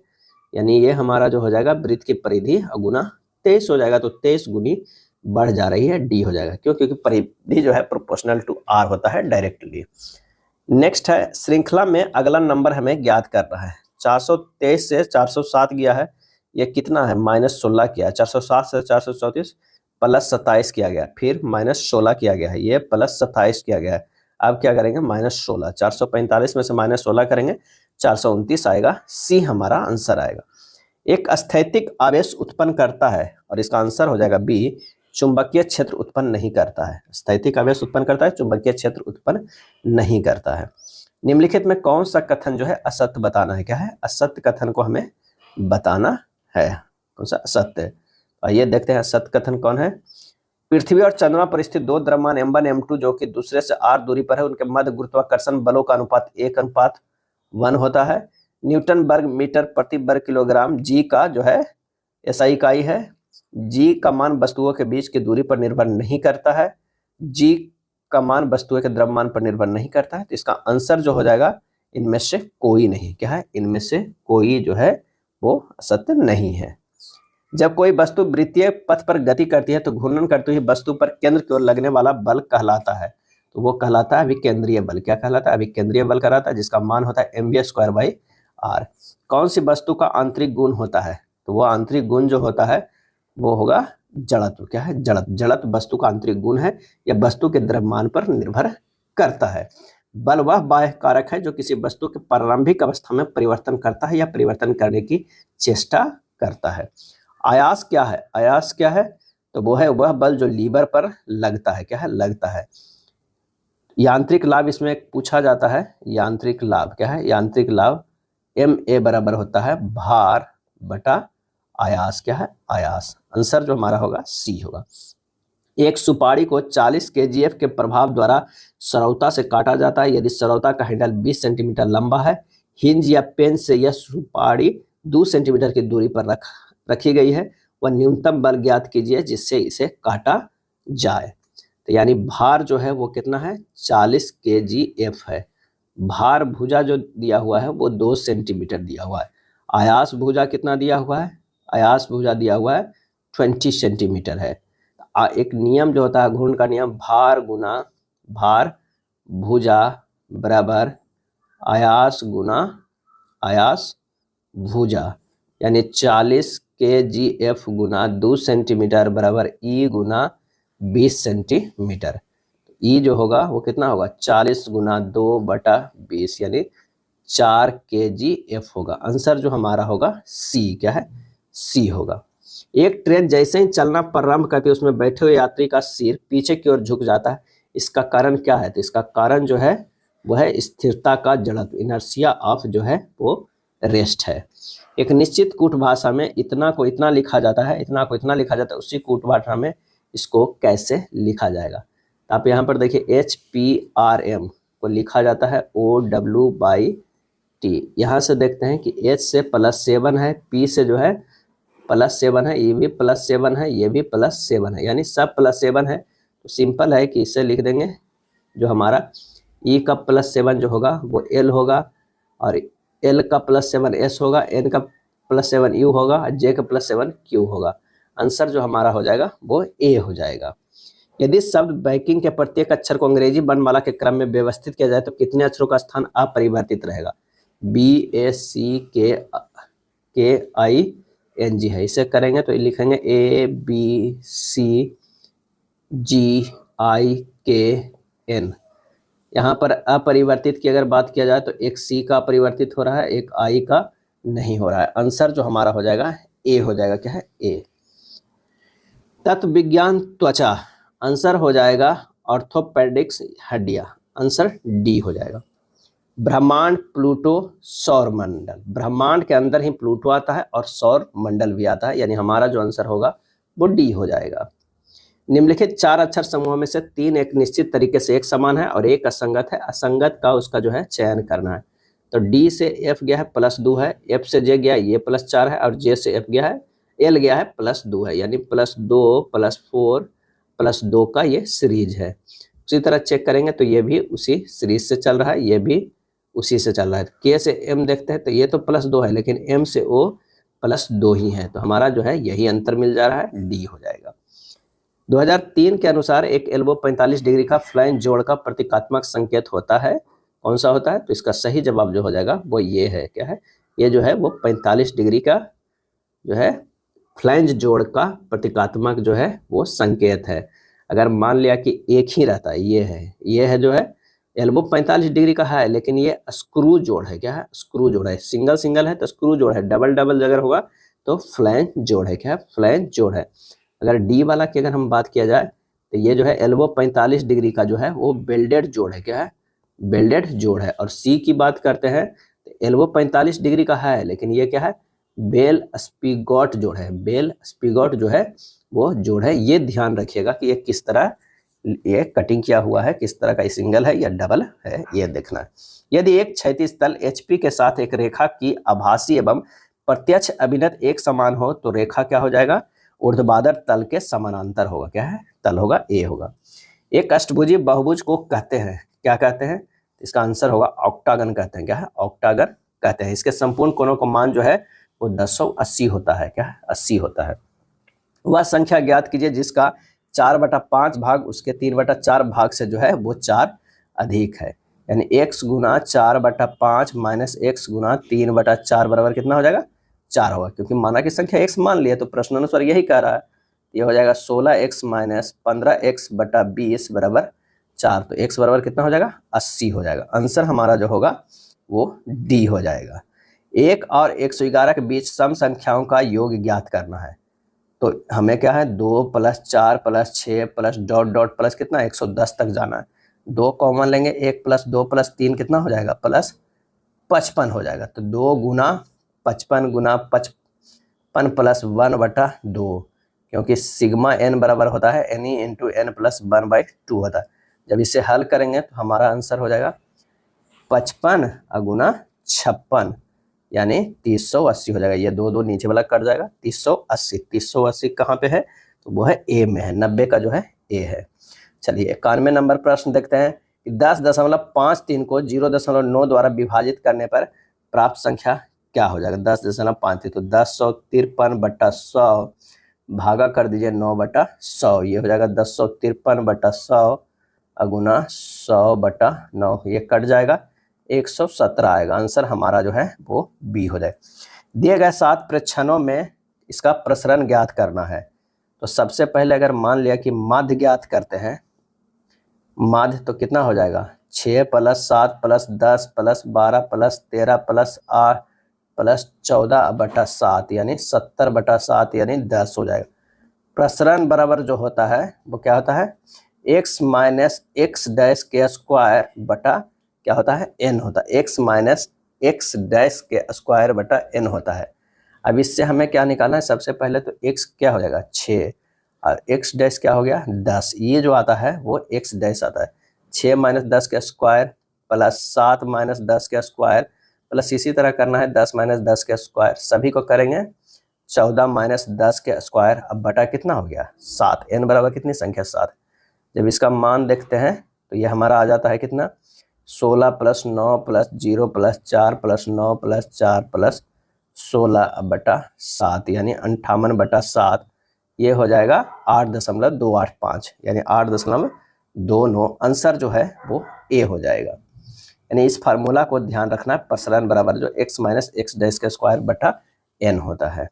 यानी ये हमारा जो हो जाएगा वृत्त की परिधि गुना 23 हो जाएगा। तो 23 गुनी बढ़ जा रही है, डी हो जाएगा। क्यों? क्योंकि परिधि जो है प्रोपोर्शनल टू r होता है डायरेक्टली। नेक्स्ट है, श्रृंखला में अगला नंबर हमें ज्ञात करना है। 423 से 407 गया है, ये कितना है? -16 किया है। 407 से 434 +27 किया गया, फिर -16 किया गया है, ये +27 किया गया है। अब क्या करेंगे? -16। 445 में से -16 करेंगे, 429 आएगा। सी हमारा आंसर आएगा। एक स्थैतिक आवेश उत्पन्न करता है, और इसका आंसर हो जाएगा बी, चुंबकीय क्षेत्र उत्पन्न नहीं करता है। स्थैतिक आवेश उत्पन्न करता है, चुंबकीय क्षेत्र उत्पन्न नहीं करता है। निम्नलिखित में कौन सा कथन जो है असत्य बताना है? क्या है? असत्य कथन को हमें बताना है। कौन सा असत्य? आइए देखते हैं असत्य कथन कौन है। पृथ्वी और चंद्रमा पर स्थित 2 द्रव्यमान m1 m2 जो कि दूसरे से r दूरी पर है, उनके मध्य गुरुत्वाकर्षण बलों का अनुपात 1:1 होता है। न्यूटन वर्ग मीटर प्रति वर्ग किलोग्राम। जी का जो है SI इकाई है। जी का मान वस्तुओं के बीच की दूरी पर निर्भर नहीं करता है। जी का मान वस्तुओं के द्रव्यमान पर निर्भर नहीं करता है। तो इसका आंसर जो हो जाएगा इनमें से कोई नहीं। क्या है? इनमें से कोई जो है वो असत्य नहीं है। जब कोई वस्तु वृत्तीय पथ पर गति करती है तो घूर्णन करते हुए वस्तु पर केंद्र की ओर लगने वाला बल कहलाता है। तो वो कहलाता है अभिकेंद्रीय बल। क्या कहलाता है? अभिकेंद्रीय बल कहलाता है, जिसका मान होता है mv²/r। कौन सी वस्तु का आंतरिक गुण होता है? तो वो आंतरिक गुण जो होता है वो होगा जड़त्व। क्या है? जड़त्व। जड़त्व वस्तु का आंतरिक गुण है, या वस्तु के द्रव्यमान पर निर्भर करता है। बल वह बाह्य कारक है जो किसी वस्तु के प्रारंभिक अवस्था में परिवर्तन करता है या परिवर्तन करने की चेष्टा करता है। आयास क्या है? आयास क्या है? तो वो है वह बल जो लीवर पर लगता है। क्या है? लगता है। यांत्रिक लाभ इसमें पूछा जाता है। यांत्रिक लाभ क्या है? यांत्रिक लाभ ma बराबर होता है भार बटा आयास। क्या है? आयास। आंसर जो हमारा होगा सी होगा। एक सुपारी को 40 kgf के प्रभाव द्वारा सरौता से काटा जाता है। यदि सरौता का हैंडल 20 सेंटीमीटर लंबा है, हिंज या पेन से यह सुपारी 2 सेंटीमीटर की दूरी पर रखी गई है, वह न्यूनतम बल ज्ञात कीजिए जिससे इसे काटा जाए। तो यानी भार जो है वो कितना है, 40 kgf है। भार भुजा जो दिया हुआ है वो 2 सेंटीमीटर दिया हुआ है। आयास भुजा कितना दिया हुआ है, आयास भुजा दिया हुआ है 20 सेंटीमीटर है। एक नियम जो होता है घूर्ण का नियम, भार गुना भार भुजा बराबर आयास गुना आयास भुजा, यानी 40 kgf गुना 2 सेंटीमीटर बराबर E गुना 20 सेंटीमीटर। ई जो होगा वो कितना होगा, 40 गुना 2/20 यानी 4 kgf होगा। आंसर जो हमारा होगा सी, क्या है, सी होगा। एक ट्रेन जैसे ही चलना प्रारंभ करती है उसमें बैठे हुए यात्री का सिर पीछे की ओर झुक जाता है, इसका कारण क्या है? तो इसका कारण जो है वह है स्थिरता का जड़त्व, इनर्शिया ऑफ जो है वो रेस्ट है। एक निश्चित कूट भाषा में इतना को इतना लिखा जाता है, इतना को इतना लिखा जाता है, उसी कूट भाषा में इसको कैसे लिखा जाएगा? तो आप यहाँ पर देखिए HPRM को लिखा जाता है OW/T। यहाँ से देखते हैं कि H से +7 है, P से जो है +7 है, ये भी +7 है, ये भी +7 है, यानी सब +7 है। तो सिंपल है कि इसे लिख देंगे, जो हमारा E का +7 जो होगा वो L होगा, और L का +7 S होगा, N का +7 U होगा, J का +7 Q होगा। आंसर जो हमारा हो जाएगा वो A हो जाएगा। यदि शब्द बैंकिंग के प्रत्येक अक्षर को अंग्रेजी वर्णमाला के क्रम में व्यवस्थित किया जाए तो कितने अक्षरों का स्थान अपरिवर्तित रहेगा? BACKING है, इसे करेंगे तो लिखेंगे ABCGIKN। यहाँ पर अपरिवर्तित की अगर बात किया जाए तो एक C का अपरिवर्तित हो रहा है, एक I का नहीं हो रहा है। आंसर जो हमारा हो जाएगा A हो जाएगा, क्या है, A। तत्व विज्ञान त्वचा, आंसर हो जाएगा ऑर्थोपेडिक्स हड्डियां, आंसर डी हो जाएगा। ब्रह्मांड, प्लूटो, सौर मंडल, ब्रह्मांड के अंदर ही प्लूटो आता है और सौर मंडल भी आता है, यानी हमारा जो आंसर होगा वो डी हो जाएगा। निम्नलिखित 4 अक्षर समूहों में से 3 एक निश्चित तरीके से एक समान है और एक असंगत है, असंगत का उसका जो है चयन करना है। तो डी से एफ गया है +2 है, एफ से जे गया ये +4 है, और जे से एफ गया है एल गया है +2 है, यानी +2 +4 +2 का ये सीरीज है। उसी तरह चेक करेंगे तो ये भी उसी सीरीज से चल रहा है, ये भी उसी से चल रहा है। के से एम देखते हैं तो ये तो +2 है, लेकिन एम से ओ +2 ही है, तो हमारा जो है यही अंतर मिल जा रहा है, डी हो जाएगा। 2003 के अनुसार एक एल्बो 45 डिग्री का फ्लैंज जोड़ का प्रतीकात्मक संकेत होता है, कौन सा होता है? तो इसका सही जवाब जो हो जाएगा वो ये है, क्या है, ये जो है वो 45 डिग्री का जो है फ्लैंज जोड़ का प्रतीकात्मक जो है वो संकेत है। अगर मान लिया कि एक ही रहता है, ये है जो है एल्बो 45 डिग्री का है, लेकिन ये स्क्रू जोड़ है, क्या है, स्क्रू जोड़ है। सिंगल सिंगल है तो स्क्रू जोड़ है, डबल डबल अगर होगा तो फ्लैंज जोड़ है, क्या है, फ्लैंज जोड़ है। अगर डी वाला की अगर हम बात किया जाए तो ये जो है एल्बो 45 डिग्री का जो है वो बेल्डेड जोड़ है, क्या है, बेल्डेड जोड़ है। और सी की बात करते हैं तो एल्बो 45 डिग्री का है, लेकिन ये क्या है, बेल स्पिगॉट जोड़ है, बेल स्पिगॉट जो है वो जोड़ है। ये ध्यान रखिएगा कि ये किस तरह ये कटिंग किया हुआ है, किस तरह का सिंगल है या डबल है, ये देखना है। यदि एक क्षैतिज तल HP के साथ एक रेखा की आभासी एवं प्रत्यक्ष अभिनत एक समान हो तो रेखा क्या हो जाएगा, ऊर्ध्वाधर तल के समानांतर होगा, क्या है, तल होगा, ए होगा। एक अष्टभुजी बहुभुज को कहते हैं, क्या कहते हैं? इसका आंसर होगा ऑक्टागन कहते हैं, क्या है, ऑक्टागन कहते हैं। इसके संपूर्ण कोणों का मान जो है वो 1080 होता है, क्या है, 80 होता है। वह संख्या ज्ञात कीजिए जिसका 4/5 भाग उसके 3/4 भाग से जो है वो 4 अधिक है, यानी x गुना 4/5 माइनस x गुना 3/4 बराबर कितना हो जाएगा, 4 होगा, क्योंकि माना की संख्या x मान लिया तो प्रश्नानुसार यही कह रहा है। ये हो जाएगा 16x माइनस 15x/20 बराबर 4, तो x बराबर कितना हो जाएगा, 80 हो जाएगा। आंसर हमारा जो होगा वो डी हो जाएगा। 1 और 111 के बीच सम संख्याओं का योग ज्ञात करना है, तो हमें क्या है, 2 + 4 + 6 + डॉट डॉट प्लस कितना 110 तक जाना है। 2 कॉमन लेंगे, 1 + 2 + 3 कितना हो जाएगा, +55 हो जाएगा। तो 2 गुना 55 गुना 55 + 1/2, क्योंकि सिग्मा n बराबर होता है NE × n + 1/2 होता है। जब इसे हल करेंगे तो हमारा आंसर हो जाएगा 55 गुना 56 यानी 380 हो जाएगा। ये दो दो नीचे वाला कट जाएगा, 380। 380 कहाँ पे है? तो वो है ए में है, 90 का जो है ए है। चलिए 91 नंबर प्रश्न देखते हैं कि 10.53 को 0.9 द्वारा विभाजित करने पर प्राप्त संख्या क्या हो जाएगा? 10.53 तो 1053/100 भागा कर दीजिए 9/100, ये हो जाएगा 1053/100 गुना 100/9, ये कट जाएगा, 117 आएगा। आंसर हमारा जो है वो बी हो जाएगा। दिए गए 7 प्रश्नों में इसका प्रसरण ज्ञात करना है। तो सबसे पहले अगर मान लिया कि माध्य ज्ञात करते हैं, माध्य तो कितना हो जाएगा? 6 + 7 + 10 + 12 + 13 + 8 + 14/7 यानी 70/7 यानी 10 हो जाएगा। प्रसरण बराबर जो होता है वो क्या होता है? x - x डैश के स्क्वायर बटा क्या होता है? n होता है। x - x डैश के स्क्वायर बटा n होता है। अब इससे हमें क्या निकालना है? सबसे पहले तो x क्या हो जाएगा? 6 और x डैश क्या हो गया? 10। ये जो आता है वो x डैश आता है। 6 - 10 के स्क्वायर प्लस 7 - 10 के स्क्वायर प्लस इसी तरह करना है 10 - 10 के स्क्वायर, सभी को करेंगे 14 - 10 के स्क्वायर। अब बटा कितना हो गया? 7। n बराबर कितनी संख्या? 7। जब इसका मान देखते हैं तो ये हमारा आ जाता है कितना? 16 + 9 + 0 + 4 + 9 + 4 + 16/7 यानी 58/7। ये हो जाएगा 8.285 यानी 8.29। आंसर जो है वो ए हो जाएगा। यानी इस फार्मूला को ध्यान रखना है, प्रसरण बराबर जो x - x डैश के स्क्वायर बटा n होता है।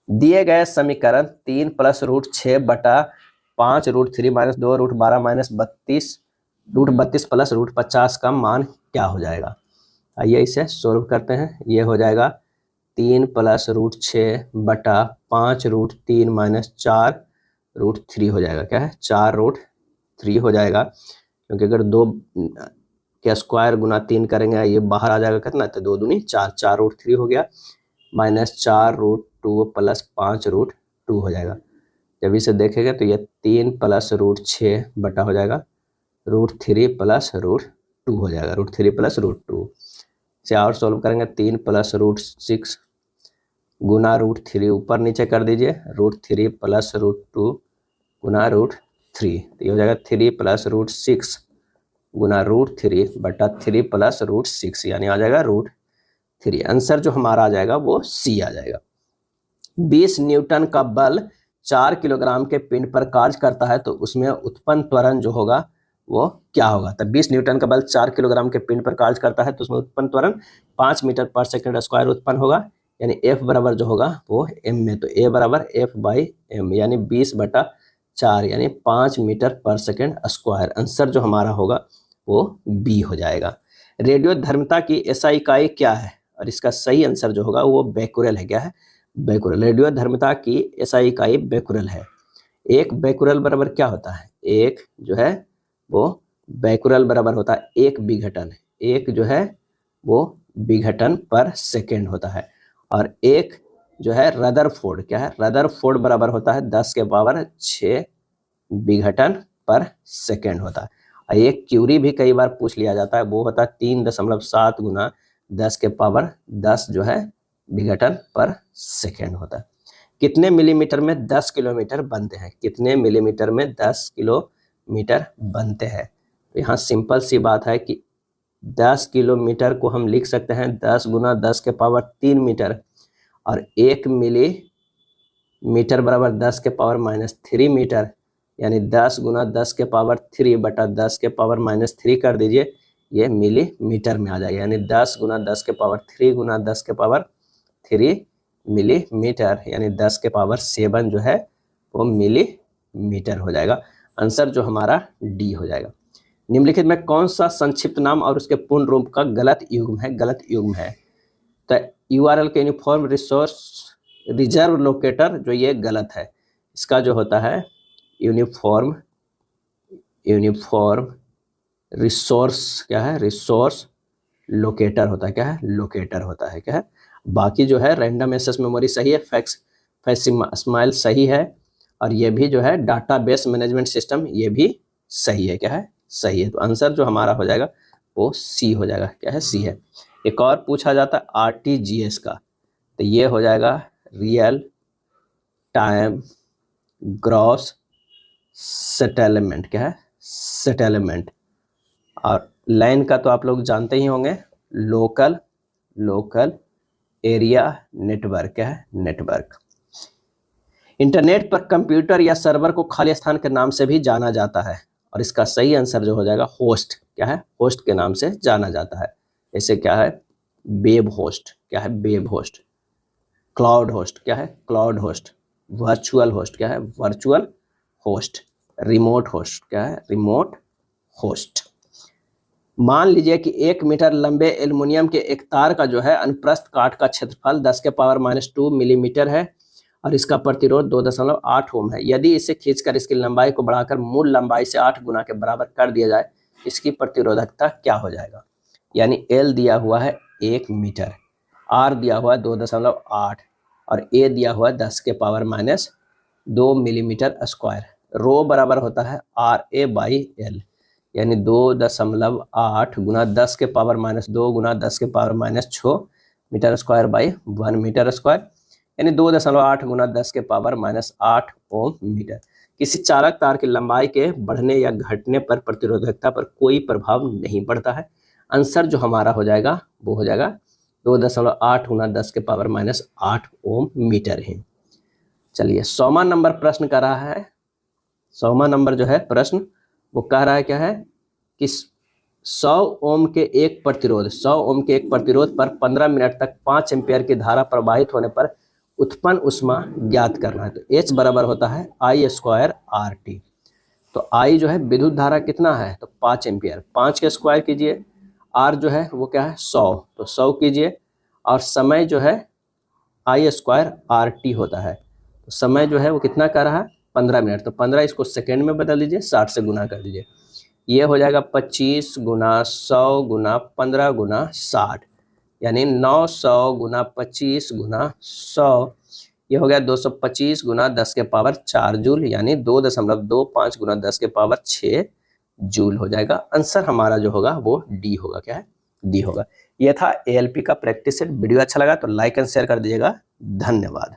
दिए गए समीकरण 3 + √6/5 √3 - 2 √12 - 32 √32 + √50 का मान क्या हो जाएगा? आइए इसे सोल्व करते हैं। ये हो जाएगा 3 + √6/5 √3 - 4 √3 हो जाएगा। क्या है? 4 √3 हो जाएगा, क्योंकि अगर 2 के स्क्वायर गुना 3 करेंगे ये बाहर आ जाएगा कितना? तो 2 दूनी 4, 4 √3 हो गया, -4 √2 + 5 √2 हो जाएगा। जब इसे देखेंगे तो ये 3 + √6 बटा हो जाएगा √3 + √2 हो जाएगा, √3 + √2। इसे और सोल्व करेंगे 3 + √6 गुना √3 ऊपर नीचे कर दीजिए, √3 + √2 गुना √3, तो ये हो जाएगा 3 + √6 गुना √3 बटा 3 + √6 यानी आ जाएगा √3। आंसर जो हमारा आ जाएगा वो सी आ जाएगा। 20 न्यूटन का बल 4 किलोग्राम के पिंड पर कार्य करता है तो उसमें उत्पन्न त्वरण जो होगा वो क्या होगा? तो 20 न्यूटन का बल 4 किलोग्राम के पिंड पर कार्य करता है तो उसमें उत्पन्न त्वरण 5 मीटर/सेकंड² उत्पन्न होगा, यानी F बराबर जो होगा वो m में, तो A बराबर F/m यानी 20/4 यानी 5 मीटर/सेकंड²। आंसर जो हमारा होगा वो बी हो जाएगा। रेडियो धर्मिता की SI इकाई क्या है? और इसका सही आंसर जो होगा वो बेकुरल है। क्या है? बेकुरल। रेडियो धर्मिता की SI इकाई बेकुरल है। एक बेकुरल बराबर क्या होता है? एक जो है वो बेकुरल बराबर होता है एक विघटन। एक जो है वो विघटन पर सेकेंड होता है, और एक जो है रदरफोर्ड, क्या है? रदरफोर्ड बराबर होता है 10⁻6 विघटन पर सेकेंड होता है। और एक क्यूरी भी कई बार पूछ लिया जाता है, वो होता है 3.7 गुना 10⁻10 जो है विघटन पर सेकेंड होता है। कितने मिलीमीटर में 10 किलोमीटर बनते हैं? कितने मिलीमीटर में 10 किलोमीटर बनते हैं? तो यहाँ सिंपल सी बात है कि 10 किलोमीटर को हम लिख सकते हैं 10 गुना 10⁻3 मीटर, और 1 मिलीमीटर बराबर 10⁻³ मीटर, यानी 10 गुना 10⁻³ बटा 10⁻³ कर दीजिए, ये मिलीमीटर में आ जाएगा, यानी 10 गुना 10⁻³ गुना 10⁻³ मिलीमीटर, यानी 10�7 जो है वो मिलीमीटर हो जाएगा। आंसर जो हमारा डी हो जाएगा। निम्नलिखित में कौन सा संक्षिप्त नाम और उसके पूर्ण रूप का गलत युग्म है? गलत युग्म है तो URL के यूनिफॉर्म रिसोर्स रिजर्व लोकेटर, जो ये गलत है। इसका जो होता है यूनिफॉर्म रिसोर्स, क्या है? रिसोर्स लोकेटर होता है। क्या है? लोकेटर होता है। क्या है? बाकी जो है रैंडम एक्सेस मेमोरी सही है, फैक्सिमाइल सही है, और ये भी जो है डाटाबेस मैनेजमेंट सिस्टम ये भी सही है। क्या है? सही है। तो आंसर जो हमारा हो जाएगा वो सी हो जाएगा। क्या है? सी है। एक और पूछा जाता है आरटीजीएस का, तो ये हो जाएगा रियल टाइम ग्रॉस सेटलमेंट। क्या है? सेटलमेंट। और लाइन का तो आप लोग जानते ही होंगे, लोकल एरिया नेटवर्क। क्या है? नेटवर्क। इंटरनेट पर कंप्यूटर या सर्वर को खाली स्थान के नाम से भी जाना जाता है, और इसका सही आंसर जो हो जाएगा होस्ट। क्या है? होस्ट के नाम से जाना जाता है। जैसे क्या है? Web host. क्या है? Web host. Cloud host. क्या है? Cloud host. Virtual host. क्या है? Virtual host. Remote host. क्या है? Remote host. मान लीजिए कि 1 मीटर लंबे एल्युमिनियम के एक तार का जो है अनुप्रस्थ काट का क्षेत्रफल 10⁻² मिलीमीटर है और इसका प्रतिरोध 2.8 ओम है। यदि इसे खींचकर इसकी लंबाई को बढ़ाकर मूल लंबाई से 8 गुना के बराबर कर दिया जाए, इसकी प्रतिरोधकता क्या हो जाएगा? यानी एल दिया हुआ है 1 मीटर, आर दिया हुआ है 2.8 और ए दिया हुआ है 10⁻² मिलीमीटर स्क्वायर। रो बराबर होता है RA/L, यानी 2.8 गुना 10⁻² गुना 10⁻6 metre square by 1 metre square, यानी 2.8 गुना 10⁻8 ओम मीटर। किसी चालक तार की लंबाई के बढ़ने या घटने पर प्रतिरोधकता पर कोई प्रभाव नहीं पड़ता है। आंसर जो हमारा हो जाएगा वो हो जाएगा 2.8 गुना 10⁻8 ओम मीटर है। चलिए 100वां नंबर प्रश्न कर रहा है। 100वां नंबर जो है प्रश्न वो कह रहा है क्या है कि 100 ओम के एक प्रतिरोध पर 15 मिनट तक 5 एम्पियर की धारा प्रवाहित होने पर उत्पन्न ऊष्मा ज्ञात करना है। तो H बराबर होता है I² RT। तो I जो है विद्युत धारा कितना है? तो 5 एम्पियर। 5 के स्क्वायर कीजिए, R जो है वो क्या है? 100, तो 100 कीजिए, और समय जो है I² RT होता है। तो समय जो है वो कितना कर रहा है? 15 मिनट। तो 15 इसको सेकेंड में बदल दीजिए, 60 से गुना कर दीजिए। ये हो जाएगा 25 गुना 100 गुना 15 गुना 60, यानी 900 गुना 25 गुना 100, ये हो गया 225 गुना 10⁴ जूल, यानी 2.25 गुना 10⁶ जूल हो जाएगा। आंसर हमारा जो होगा वो डी होगा। क्या है? डी होगा। यह था ALP का प्रैक्टिस सेट। वीडियो अच्छा लगा तो लाइक एंड शेयर कर दीजिएगा। धन्यवाद।